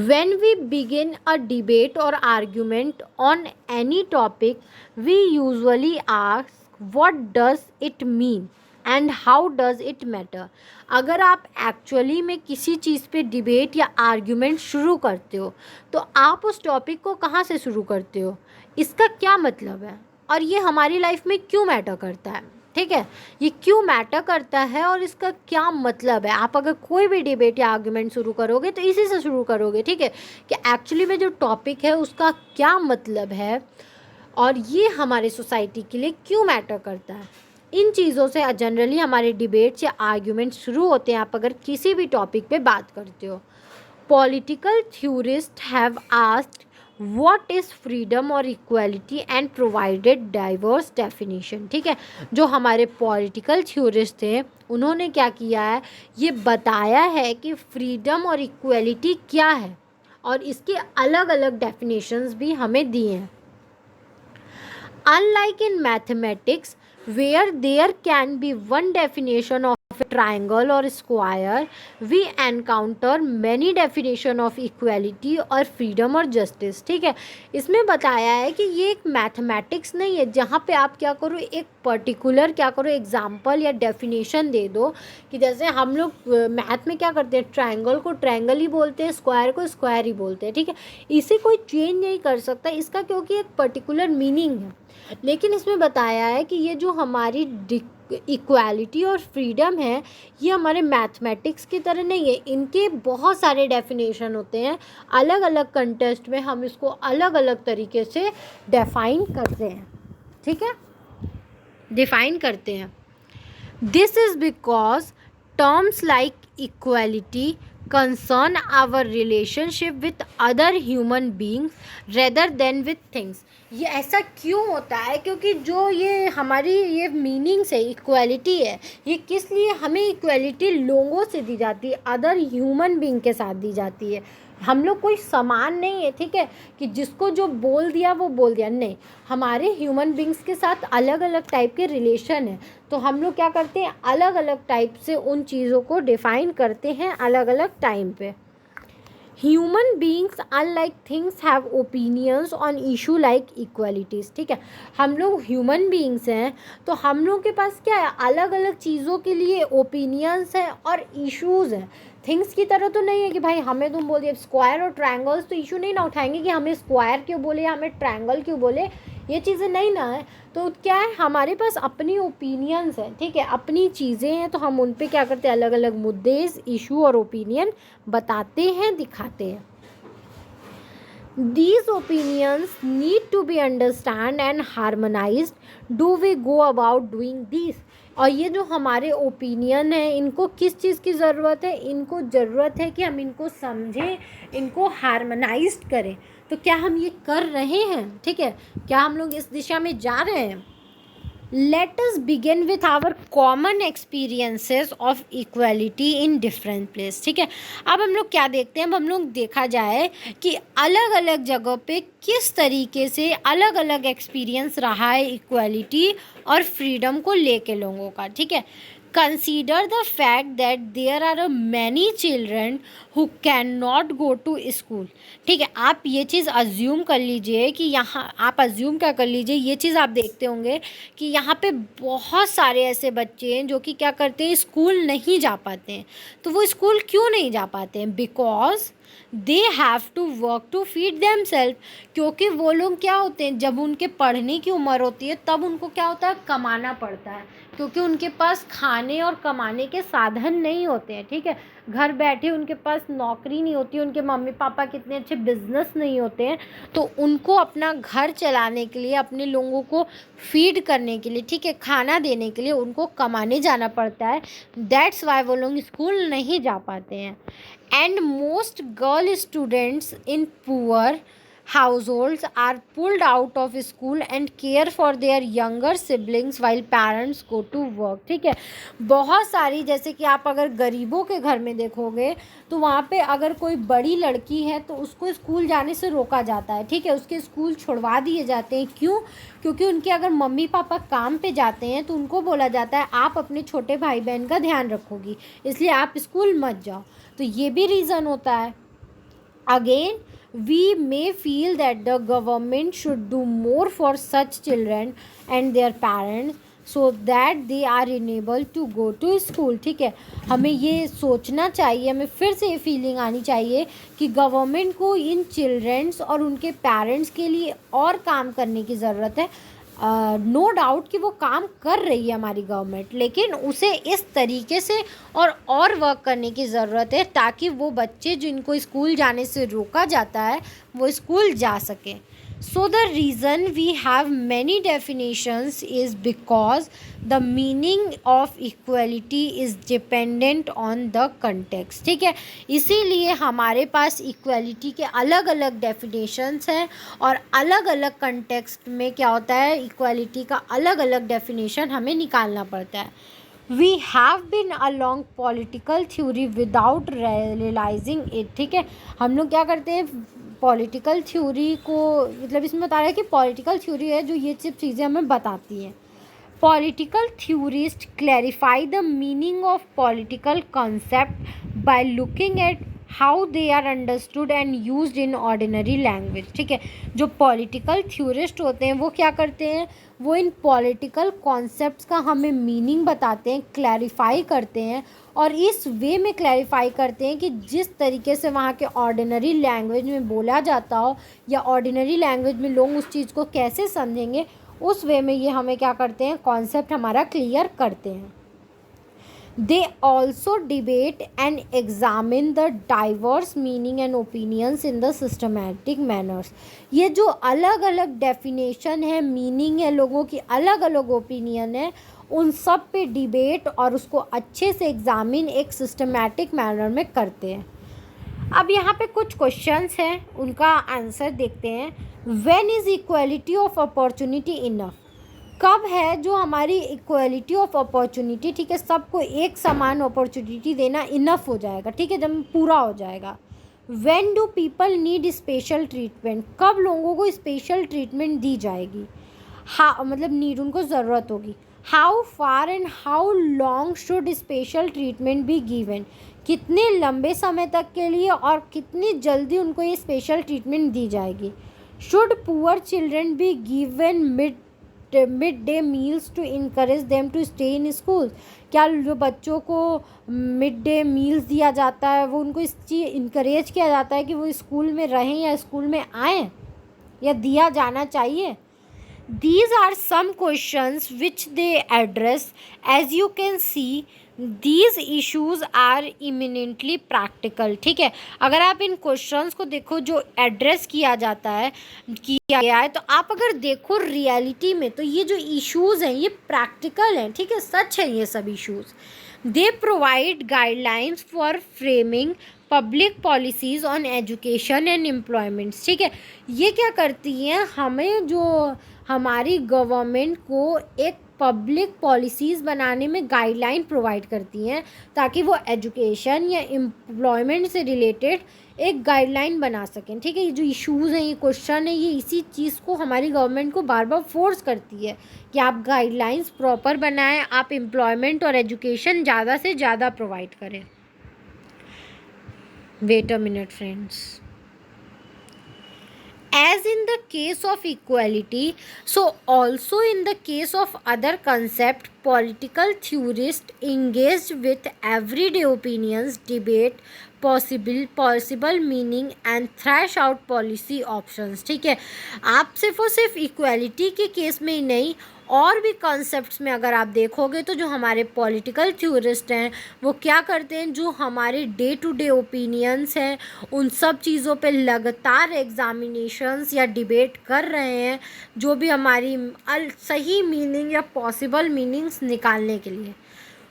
When we begin a debate or argument on any topic, we usually ask what does it mean and how does it matter। अगर आप एक्चुअली में किसी चीज़ पे डिबेट या आर्ग्यूमेंट शुरू करते हो तो आप उस टॉपिक को कहाँ से शुरू करते हो, इसका क्या मतलब है और ये हमारी लाइफ में क्यों मैटर करता है। ठीक है, ये क्यों मैटर करता है और इसका क्या मतलब है। आप अगर कोई भी डिबेट या आर्गुमेंट शुरू करोगे तो इसी से शुरू करोगे। ठीक है, कि एक्चुअली में जो टॉपिक है उसका क्या मतलब है और ये हमारे सोसाइटी के लिए क्यों मैटर करता है। इन चीज़ों से जनरली हमारे डिबेट्स या आर्ग्यूमेंट शुरू होते हैं, आप अगर किसी भी टॉपिक पे बात करते हो। Political theorist have asked what is freedom और equality and provided diverse definition. ठीक है, जो हमारे पॉलिटिकल थ्योरिस्ट थे उन्होंने क्या किया है, ये बताया है कि फ्रीडम और इक्वालिटी क्या है और इसके अलग अलग डेफिनेशंस भी हमें दिए हैं। Unlike in mathematics, where there can be one definition of a triangle or square, we encounter many definition of equality और freedom और justice। ठीक है, इसमें बताया है कि ये एक मैथमेटिक्स नहीं है जहाँ पे आप क्या करो, एक पर्टिकुलर क्या करो एग्जाम्पल या डेफिनेशन दे दो कि जैसे हम लोग मैथ में क्या करते हैं, ट्रायंगल को ट्रायंगल ही बोलते हैं, स्क्वायर को स्क्वायर ही बोलते हैं। ठीक है, इसे कोई चेंज नहीं कर सकता इसका, क्योंकि एक पर्टिकुलर मीनिंग है। लेकिन इसमें बताया है कि ये जो हमारी इक्वालिटी और फ्रीडम है ये हमारे मैथमेटिक्स की तरह नहीं है, इनके बहुत सारे डेफिनेशन होते हैं, अलग अलग कंटेस्ट में हम इसको अलग अलग तरीके से डिफाइन करते हैं। ठीक है, डिफाइन करते हैं। This is because terms like equality concern our relationship with other human beings rather than with things। ये ऐसा क्यों होता है, क्योंकि जो ये हमारी ये मीनिंग्स है, इक्वालिटी है, ये किस लिए हमें इक्वालिटी लोगों से दी जाती है, अदर ह्यूमन बीइंग के साथ दी जाती है। हम लोग कोई समान नहीं है। ठीक है, कि जिसको जो बोल दिया वो बोल दिया, नहीं, हमारे ह्यूमन बींग्स के साथ अलग अलग टाइप के रिलेशन है, तो हम लोग क्या करते हैं, अलग अलग टाइप से उन चीज़ों को डिफ़ाइन करते हैं अलग अलग टाइम पे। Human beings unlike things have opinions on issue like equalities. ठीक है, हम लोग ह्यूमन बींग्स हैं तो हम लोग के पास क्या है, अलग अलग चीज़ों के लिए ओपिनियंस है और इश्यूज़ हैं। थिंग्स की तरह तो नहीं है कि भाई हमें तुम बोलिए स्क्वायर और ट्रायंगल्स तो इशू नहीं ना उठाएंगे कि हमें स्क्वायर क्यों बोले, हमें ट्रायंगल क्यों बोले, ये चीज़ें नहीं ना है। तो क्या है, हमारे पास अपनी ओपिनियंस हैं। ठीक है, अपनी चीज़ें हैं तो हम उन पे क्या करते हैं, अलग अलग मुद्दे, इशू और ओपिनियन बताते हैं, दिखाते हैं। These opinions need to be understood and harmonized. Do we go about doing these? और ये जो हमारे ओपिनियन है, इनको किस चीज़ की ज़रूरत है? इनको ज़रूरत है कि हम इनको समझें, इनको हार्मोनाइज्ड करें। तो क्या हम ये कर रहे हैं? ठीक है, क्या हम लोग इस दिशा में जा रहे हैं? Let us begin with our common experiences of equality in different place। ठीक है, अब हम लोग क्या देखते हैं? अब हम लोग देखा जाए कि अलग अलग जगहों पे किस तरीके से अलग अलग एक्सपीरियंस रहा है इक्वालिटी और फ्रीडम को लेके लोगों का। ठीक है, consider the fact that there are many children who can not go to school. ठीक है, आप ये चीज़ अज्यूम कर लीजिए कि यहाँ आप अज्यूम क्या कर लीजिए, ये चीज़ आप देखते होंगे कि यहाँ पे बहुत सारे ऐसे बच्चे हैं जो कि क्या करते हैं, स्कूल नहीं जा पाते हैं। तो वो स्कूल क्यों नहीं जा पाते हैं? Because they have to work to feed them self. क्योंकि वो लोग क्या होते हैं, जब उनके पढ़ने की उम्र होती है तब उनको क्या होता है, कमाना पड़ता है, क्योंकि उनके पास खाने और कमाने के साधन नहीं होते हैं। ठीक है, घर बैठे उनके पास नौकरी नहीं होती, उनके मम्मी पापा कितने अच्छे बिजनेस नहीं होते हैं, तो उनको अपना घर चलाने के लिए, अपने लोगों को फीड करने के लिए, ठीक है, खाना देने के लिए उनको कमाने जाना पड़ता है। दैट्स वाई वो लोग स्कूल नहीं जा पाते हैं। And most girl students in poor households are pulled out of school and care for their younger siblings while parents go to work। ठीक है, बहुत सारी, जैसे कि आप अगर गरीबों के घर में देखोगे तो वहाँ पे अगर कोई बड़ी लड़की है तो उसको स्कूल जाने से रोका जाता है। ठीक है, उसके स्कूल छुड़वा दिए जाते हैं। क्यों? क्योंकि उनके अगर मम्मी पापा काम पे जाते हैं तो उनको बोला जाता है आप अपने छोटे भाई बहन का ध्यान रखोगी, इसलिए आप स्कूल मत जाओ। तो ये भी रीज़न होता है। Again, we may feel that the government should do more for such children and their parents so that they are enabled to go to school। ठीक है, हमें ये सोचना चाहिए, हमें फिर से ये फीलिंग आनी चाहिए कि गवर्नमेंट को इन चिल्ड्रंस और उनके पेरेंट्स के लिए और काम करने की ज़रूरत है। नो डाउट कि वो काम कर रही है हमारी गवर्नमेंट, लेकिन उसे इस तरीके से और वर्क करने की ज़रूरत है ताकि वो बच्चे जिनको स्कूल जाने से रोका जाता है वो स्कूल जा सकें। So the reason we have many definitions is because the meaning of equality is dependent on the context। ठीक है, इसीलिए हमारे पास इक्वालिटी के अलग अलग डेफिनेशंस हैं और अलग अलग कंटेक्स्ट में क्या होता है, इक्वालिटी का अलग अलग डेफिनेशन हमें निकालना पड़ता है। We have been along political theory without realizing it। ठीक है, हम लोग क्या करते हैं, पॉलिटिकल थ्योरी को, मतलब इसमें बता रहा है कि पॉलिटिकल थ्योरी है जो ये सब चीज़ें हमें बताती हैं। Political theorist clarify the meaning of political concept by looking at how they are understood and used in ordinary language. ठीक है, जो पॉलिटिकल थ्योरिस्ट होते हैं वो क्या करते हैं, वो इन पॉलिटिकल कॉन्सेप्ट्स का हमें मीनिंग बताते हैं, क्लैरिफाई करते हैं, और इस वे में क्लैरिफाई करते हैं कि जिस तरीके से वहाँ के ऑर्डिनरी लैंग्वेज में बोला जाता हो या ऑर्डिनरी लैंग्वेज में लोग उस चीज़ को कैसे समझेंगे, उस वे में ये हमें क्या करते हैं, कॉन्सेप्ट हमारा क्लियर करते हैं। They also debate and examine the diverse meaning and opinions in the systematic manners। ये जो अलग अलग डेफिनेशन है, मीनिंग है, लोगों की अलग अलग ओपिनियन है, उन सब पे डिबेट और उसको अच्छे से एग्जामिन एक सिस्टमैटिक मैनर में करते हैं। अब यहाँ पे कुछ क्वेश्चंस हैं, उनका आंसर देखते हैं। When is equality of opportunity enough? कब है जो हमारी इक्वालिटी ऑफ अपॉर्चुनिटी, ठीक है, सबको एक समान अपॉर्चुनिटी देना इनफ हो जाएगा, ठीक है, जब पूरा हो जाएगा। When do people need special treatment? कब लोगों को स्पेशल ट्रीटमेंट दी जाएगी, मतलब नीड, उनको ज़रूरत होगी। How far and how long should special treatment be given? कितने लंबे समय तक के लिए और कितनी जल्दी उनको ये स्पेशल ट्रीटमेंट दी जाएगी। Should poor children be given mid day meals to encourage them to stay in school? क्या जो बच्चों को मिड डे मील्स दिया जाता है वो उनको इस चीज़ इनकरेज किया जाता है कि वो स्कूल में रहें या स्कूल में आएँ, या दिया जाना चाहिए? These are some questions which they address. As you can see, these issues are eminently practical. ठीक है, अगर आप इन क्वेश्चंस को देखो जो एड्रेस किया जाता है, किया गया है, तो आप अगर देखो रियलिटी में तो ये जो इश्यूज हैं ये प्रैक्टिकल हैं. ठीक है, सच है ये सब issues. They provide guidelines for framing public policies on education and employments. ठीक है, ये क्या करती हैं, हमें जो हमारी गवर्नमेंट को एक पब्लिक पॉलिसीज़ बनाने में गाइडलाइन प्रोवाइड करती हैं ताकि वो एजुकेशन या एम्प्लॉयमेंट से रिलेटेड एक गाइडलाइन बना सकें. ठीक है, ये जो इश्यूज़ हैं, ये क्वेश्चन है, ये इसी चीज़ को हमारी गवर्नमेंट को बार बार फोर्स करती है कि आप गाइडलाइंस प्रॉपर बनाएं, आप एम्प्लॉयमेंट और एजुकेशन ज़्यादा से ज़्यादा प्रोवाइड करें. Wait a minute, friends. As in the case of equality, so also in the case of other concept, political theorists engaged with everyday opinions, debate possible meaning and thrash out policy options. ठीक है, आप सिर्फ और सिर्फ equality के case में ही नहीं, और भी कॉन्सेप्ट्स में अगर आप देखोगे तो जो हमारे पॉलिटिकल थ्योरिस्ट हैं वो क्या करते हैं, जो हमारे डे टू डे ओपिनियंस हैं उन सब चीज़ों पे लगातार एग्जामिनेशंस या डिबेट कर रहे हैं, जो भी हमारी सही मीनिंग या पॉसिबल मीनिंग्स निकालने के लिए.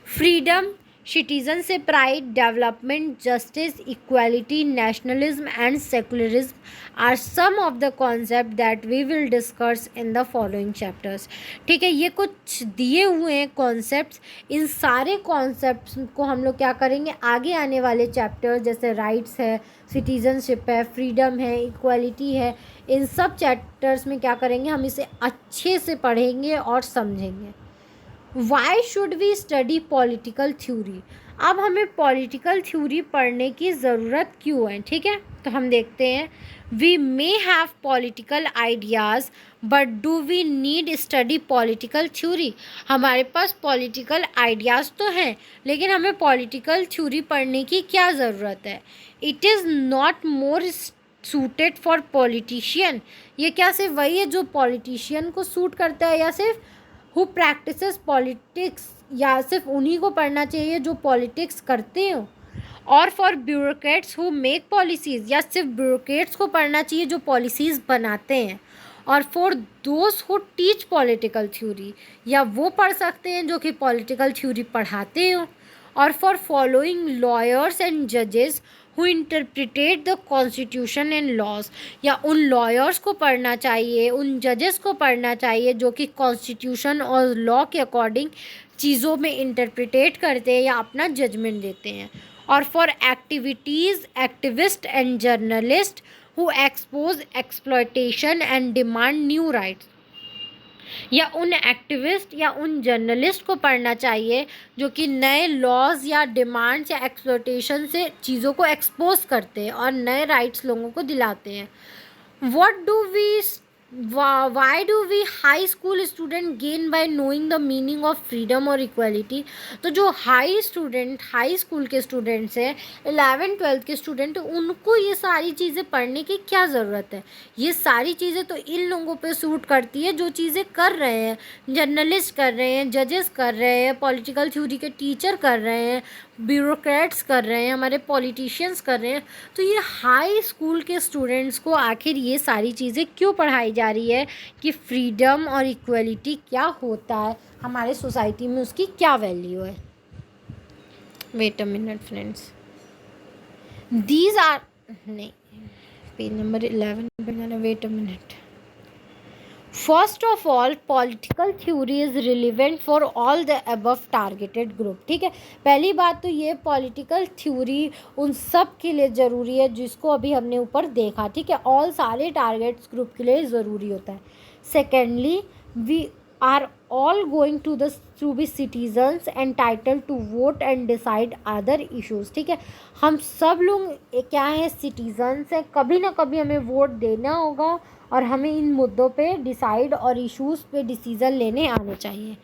Freedom, citizenship right, development, justice, equality, nationalism and secularism are some of the concept that we will discuss in the following chapters. ठीक है, ये कुछ दिए हुए हैं कॉन्सेप्ट्स. इन सारे कॉन्सेप्ट्स को हम लोग क्या करेंगे आगे आने वाले चैप्टर्स, जैसे राइट्स है, सिटीजनशिप है, फ्रीडम है, इक्वालिटी है, इन सब चैप्टर्स में क्या करेंगे, हम इसे अच्छे से पढ़ेंगे और समझेंगे. Why should we study political theory. अब हमें पॉलिटिकल थ्योरी पढ़ने की ज़रूरत क्यों है. ठीक है, तो हम देखते हैं. We may have political ideas but do we need study political theory. हमारे पास पॉलिटिकल आइडियाज़ तो हैं लेकिन हमें पॉलिटिकल थ्योरी पढ़ने की क्या ज़रूरत है. It is not more suited for politician. ये क्या सिर्फ वही है जो पॉलिटिशियन को सूट करता है, या सिर्फ हु प्रैक्टिसेस पॉलिटिक्स, या सिर्फ उन्हीं को पढ़ना चाहिए जो पॉलिटिक्स करते हो, और for bureaucrats who make policies, या सिर्फ ब्यूरोक्रेट्स को पढ़ना चाहिए जो पॉलिसीज़ बनाते हैं, और for those who teach political theory, या वो पढ़ सकते हैं जो कि पॉलिटिकल थ्योरी पढ़ाते हो, और फॉर फॉलोइंग लॉयर्स एंड जजेस who interpret the constitution and laws, या उन लॉयर्स को पढ़ना चाहिए, उन जजेस को पढ़ना चाहिए जो कि कॉन्स्टिट्यूशन और लॉ के अकॉर्डिंग चीज़ों में इंटरप्रिटेट करते हैं या अपना जजमेंट देते हैं. और for activist and journalist who expose exploitation and demand new rights, या उन एक्टिविस्ट या उन जर्नलिस्ट को पढ़ना चाहिए जो कि नए लॉज या डिमांड्स या एक्सप्लॉयटेशन से चीज़ों को एक्सपोज करते हैं और नए राइट्स लोगों को दिलाते हैं. What do we why do we high school student gain by knowing the meaning of freedom और equality. तो जो हाई स्कूल के स्टूडेंट्स हैं, 11th-12th के स्टूडेंट, उनको ये सारी चीज़ें पढ़ने की क्या ज़रूरत है. ये सारी चीज़ें तो इन लोगों पे सूट करती है जो चीज़ें कर रहे हैं, जर्नलिस्ट कर रहे हैं, जजेस कर रहे हैं, पॉलिटिकल थ्योरी के टीचर कर रहे हैं, ब्यूरोक्रेट्स कर रहे हैं, हमारे पॉलिटिशियंस कर रहे हैं. तो ये हाई स्कूल के स्टूडेंट्स को आखिर ये सारी चीज़ें क्यों पढ़ाई जा रही है कि फ्रीडम और इक्वलिटी क्या होता है, हमारे सोसाइटी में उसकी क्या वैल्यू है. Wait a minute friends, these are नहीं, page number 11, wait a minute. First of all, political theory is relevant for all the above targeted group. ठीक है, पहली बात तो ये पॉलिटिकल थ्योरी उन सब के लिए ज़रूरी है जिसको अभी हमने ऊपर देखा. ठीक है, ऑल सारे टारगेट्स ग्रुप के लिए ज़रूरी होता है. Secondly, we are all going to be citizens entitled to vote and decide other issues. ठीक है, हम सब लोग क्या है, सिटीजन्स हैं, कभी ना कभी हमें वोट देना होगा और हमें इन मुद्दों पे डिसाइड और इश्यूज़ पे डिसीज़न लेने आने चाहिए.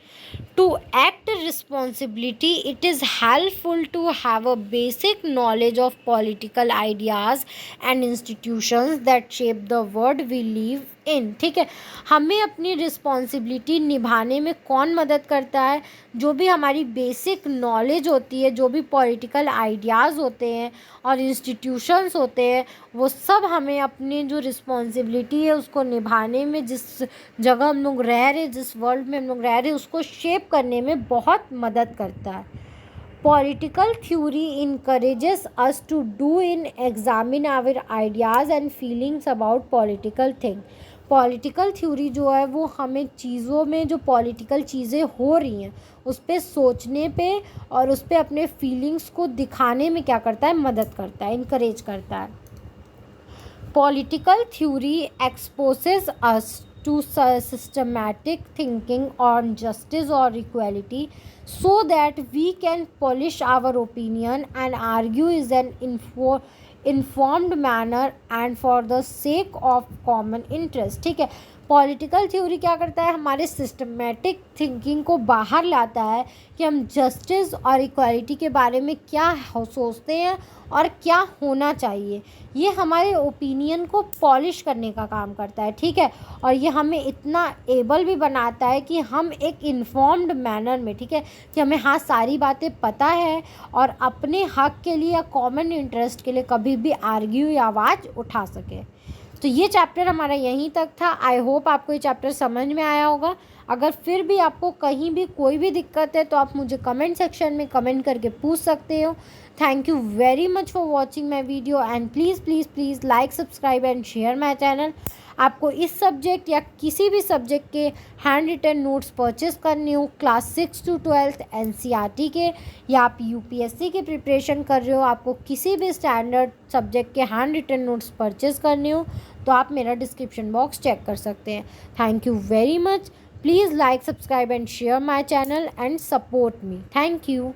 To act responsibility, it is helpful to have a basic knowledge of political ideas and institutions that shape the world we live in, ठीक है। हमें अपनी रिस्पॉन्सिबिलिटी निभाने में कौन मदद करता है? जो भी हमारी बेसिक नॉलेज होती है, जो भी पॉलिटिकल आइडियाज़ होते हैं और इंस्टीट्यूशंस होते हैं, वो सब हमें अपनी जो रिस्पॉन्सिबिलिटी है उसको निभाने में, जिस जगह हम लोग रह रहे, जिस वर्ल्ड में हम लोग रह रहे, उसको शेप करने में बहुत मदद करता है। Political theory encourages us to do in examine our ideas and feelings about political thing. Political theory जो है वो हमें चीज़ों में, जो पॉलिटिकल चीज़ें हो रही हैं उस पर सोचने पे और उस पर अपने फीलिंग्स को दिखाने में क्या करता है, मदद करता है, इनकरेज करता है। Political theory exposes us to systematic thinking on justice or equality so that we can polish our opinion and argue in an informed manner and for the sake of common interest, ठीक है। Political theory क्या करता है, हमारे systematic thinking को बाहर लाता है कि हम जस्टिस और इक्वालिटी के बारे में क्या सोचते हैं और क्या होना चाहिए। ये हमारे ओपिनियन को पॉलिश करने का काम करता है, ठीक है। और ये हमें इतना एबल भी बनाता है कि हम एक इन्फॉर्म्ड मैनर में, ठीक है, कि हमें हाँ सारी बातें पता है और अपने हक के लिए या कॉमन इंटरेस्ट के लिए कभी भी आर्ग्यू या आवाज़ उठा सके। तो ये चैप्टर हमारा यहीं तक था। आई होप आपको ये चैप्टर समझ में आया होगा। अगर फिर भी आपको कहीं भी कोई भी दिक्कत है तो आप मुझे कमेंट सेक्शन में कमेंट करके पूछ सकते हो। Thank you very much for watching my video and please please please like, subscribe and share my channel. आपको इस सब्जेक्ट या किसी भी सब्जेक्ट के हैंड रिटन नोट्स परचेस करने हो, क्लास 6 to 12 NCERT के, या आप UPSC की प्रिपरेशन कर रहे हो, आपको किसी भी स्टैंडर्ड सब्जेक्ट के हैंड रिटन नोट्स परचेस करने हो, तो आप मेरा डिस्क्रिप्शन बॉक्स चेक कर सकते हैं। Thank you very much. Please like, subscribe and share my channel and support me. Thank you.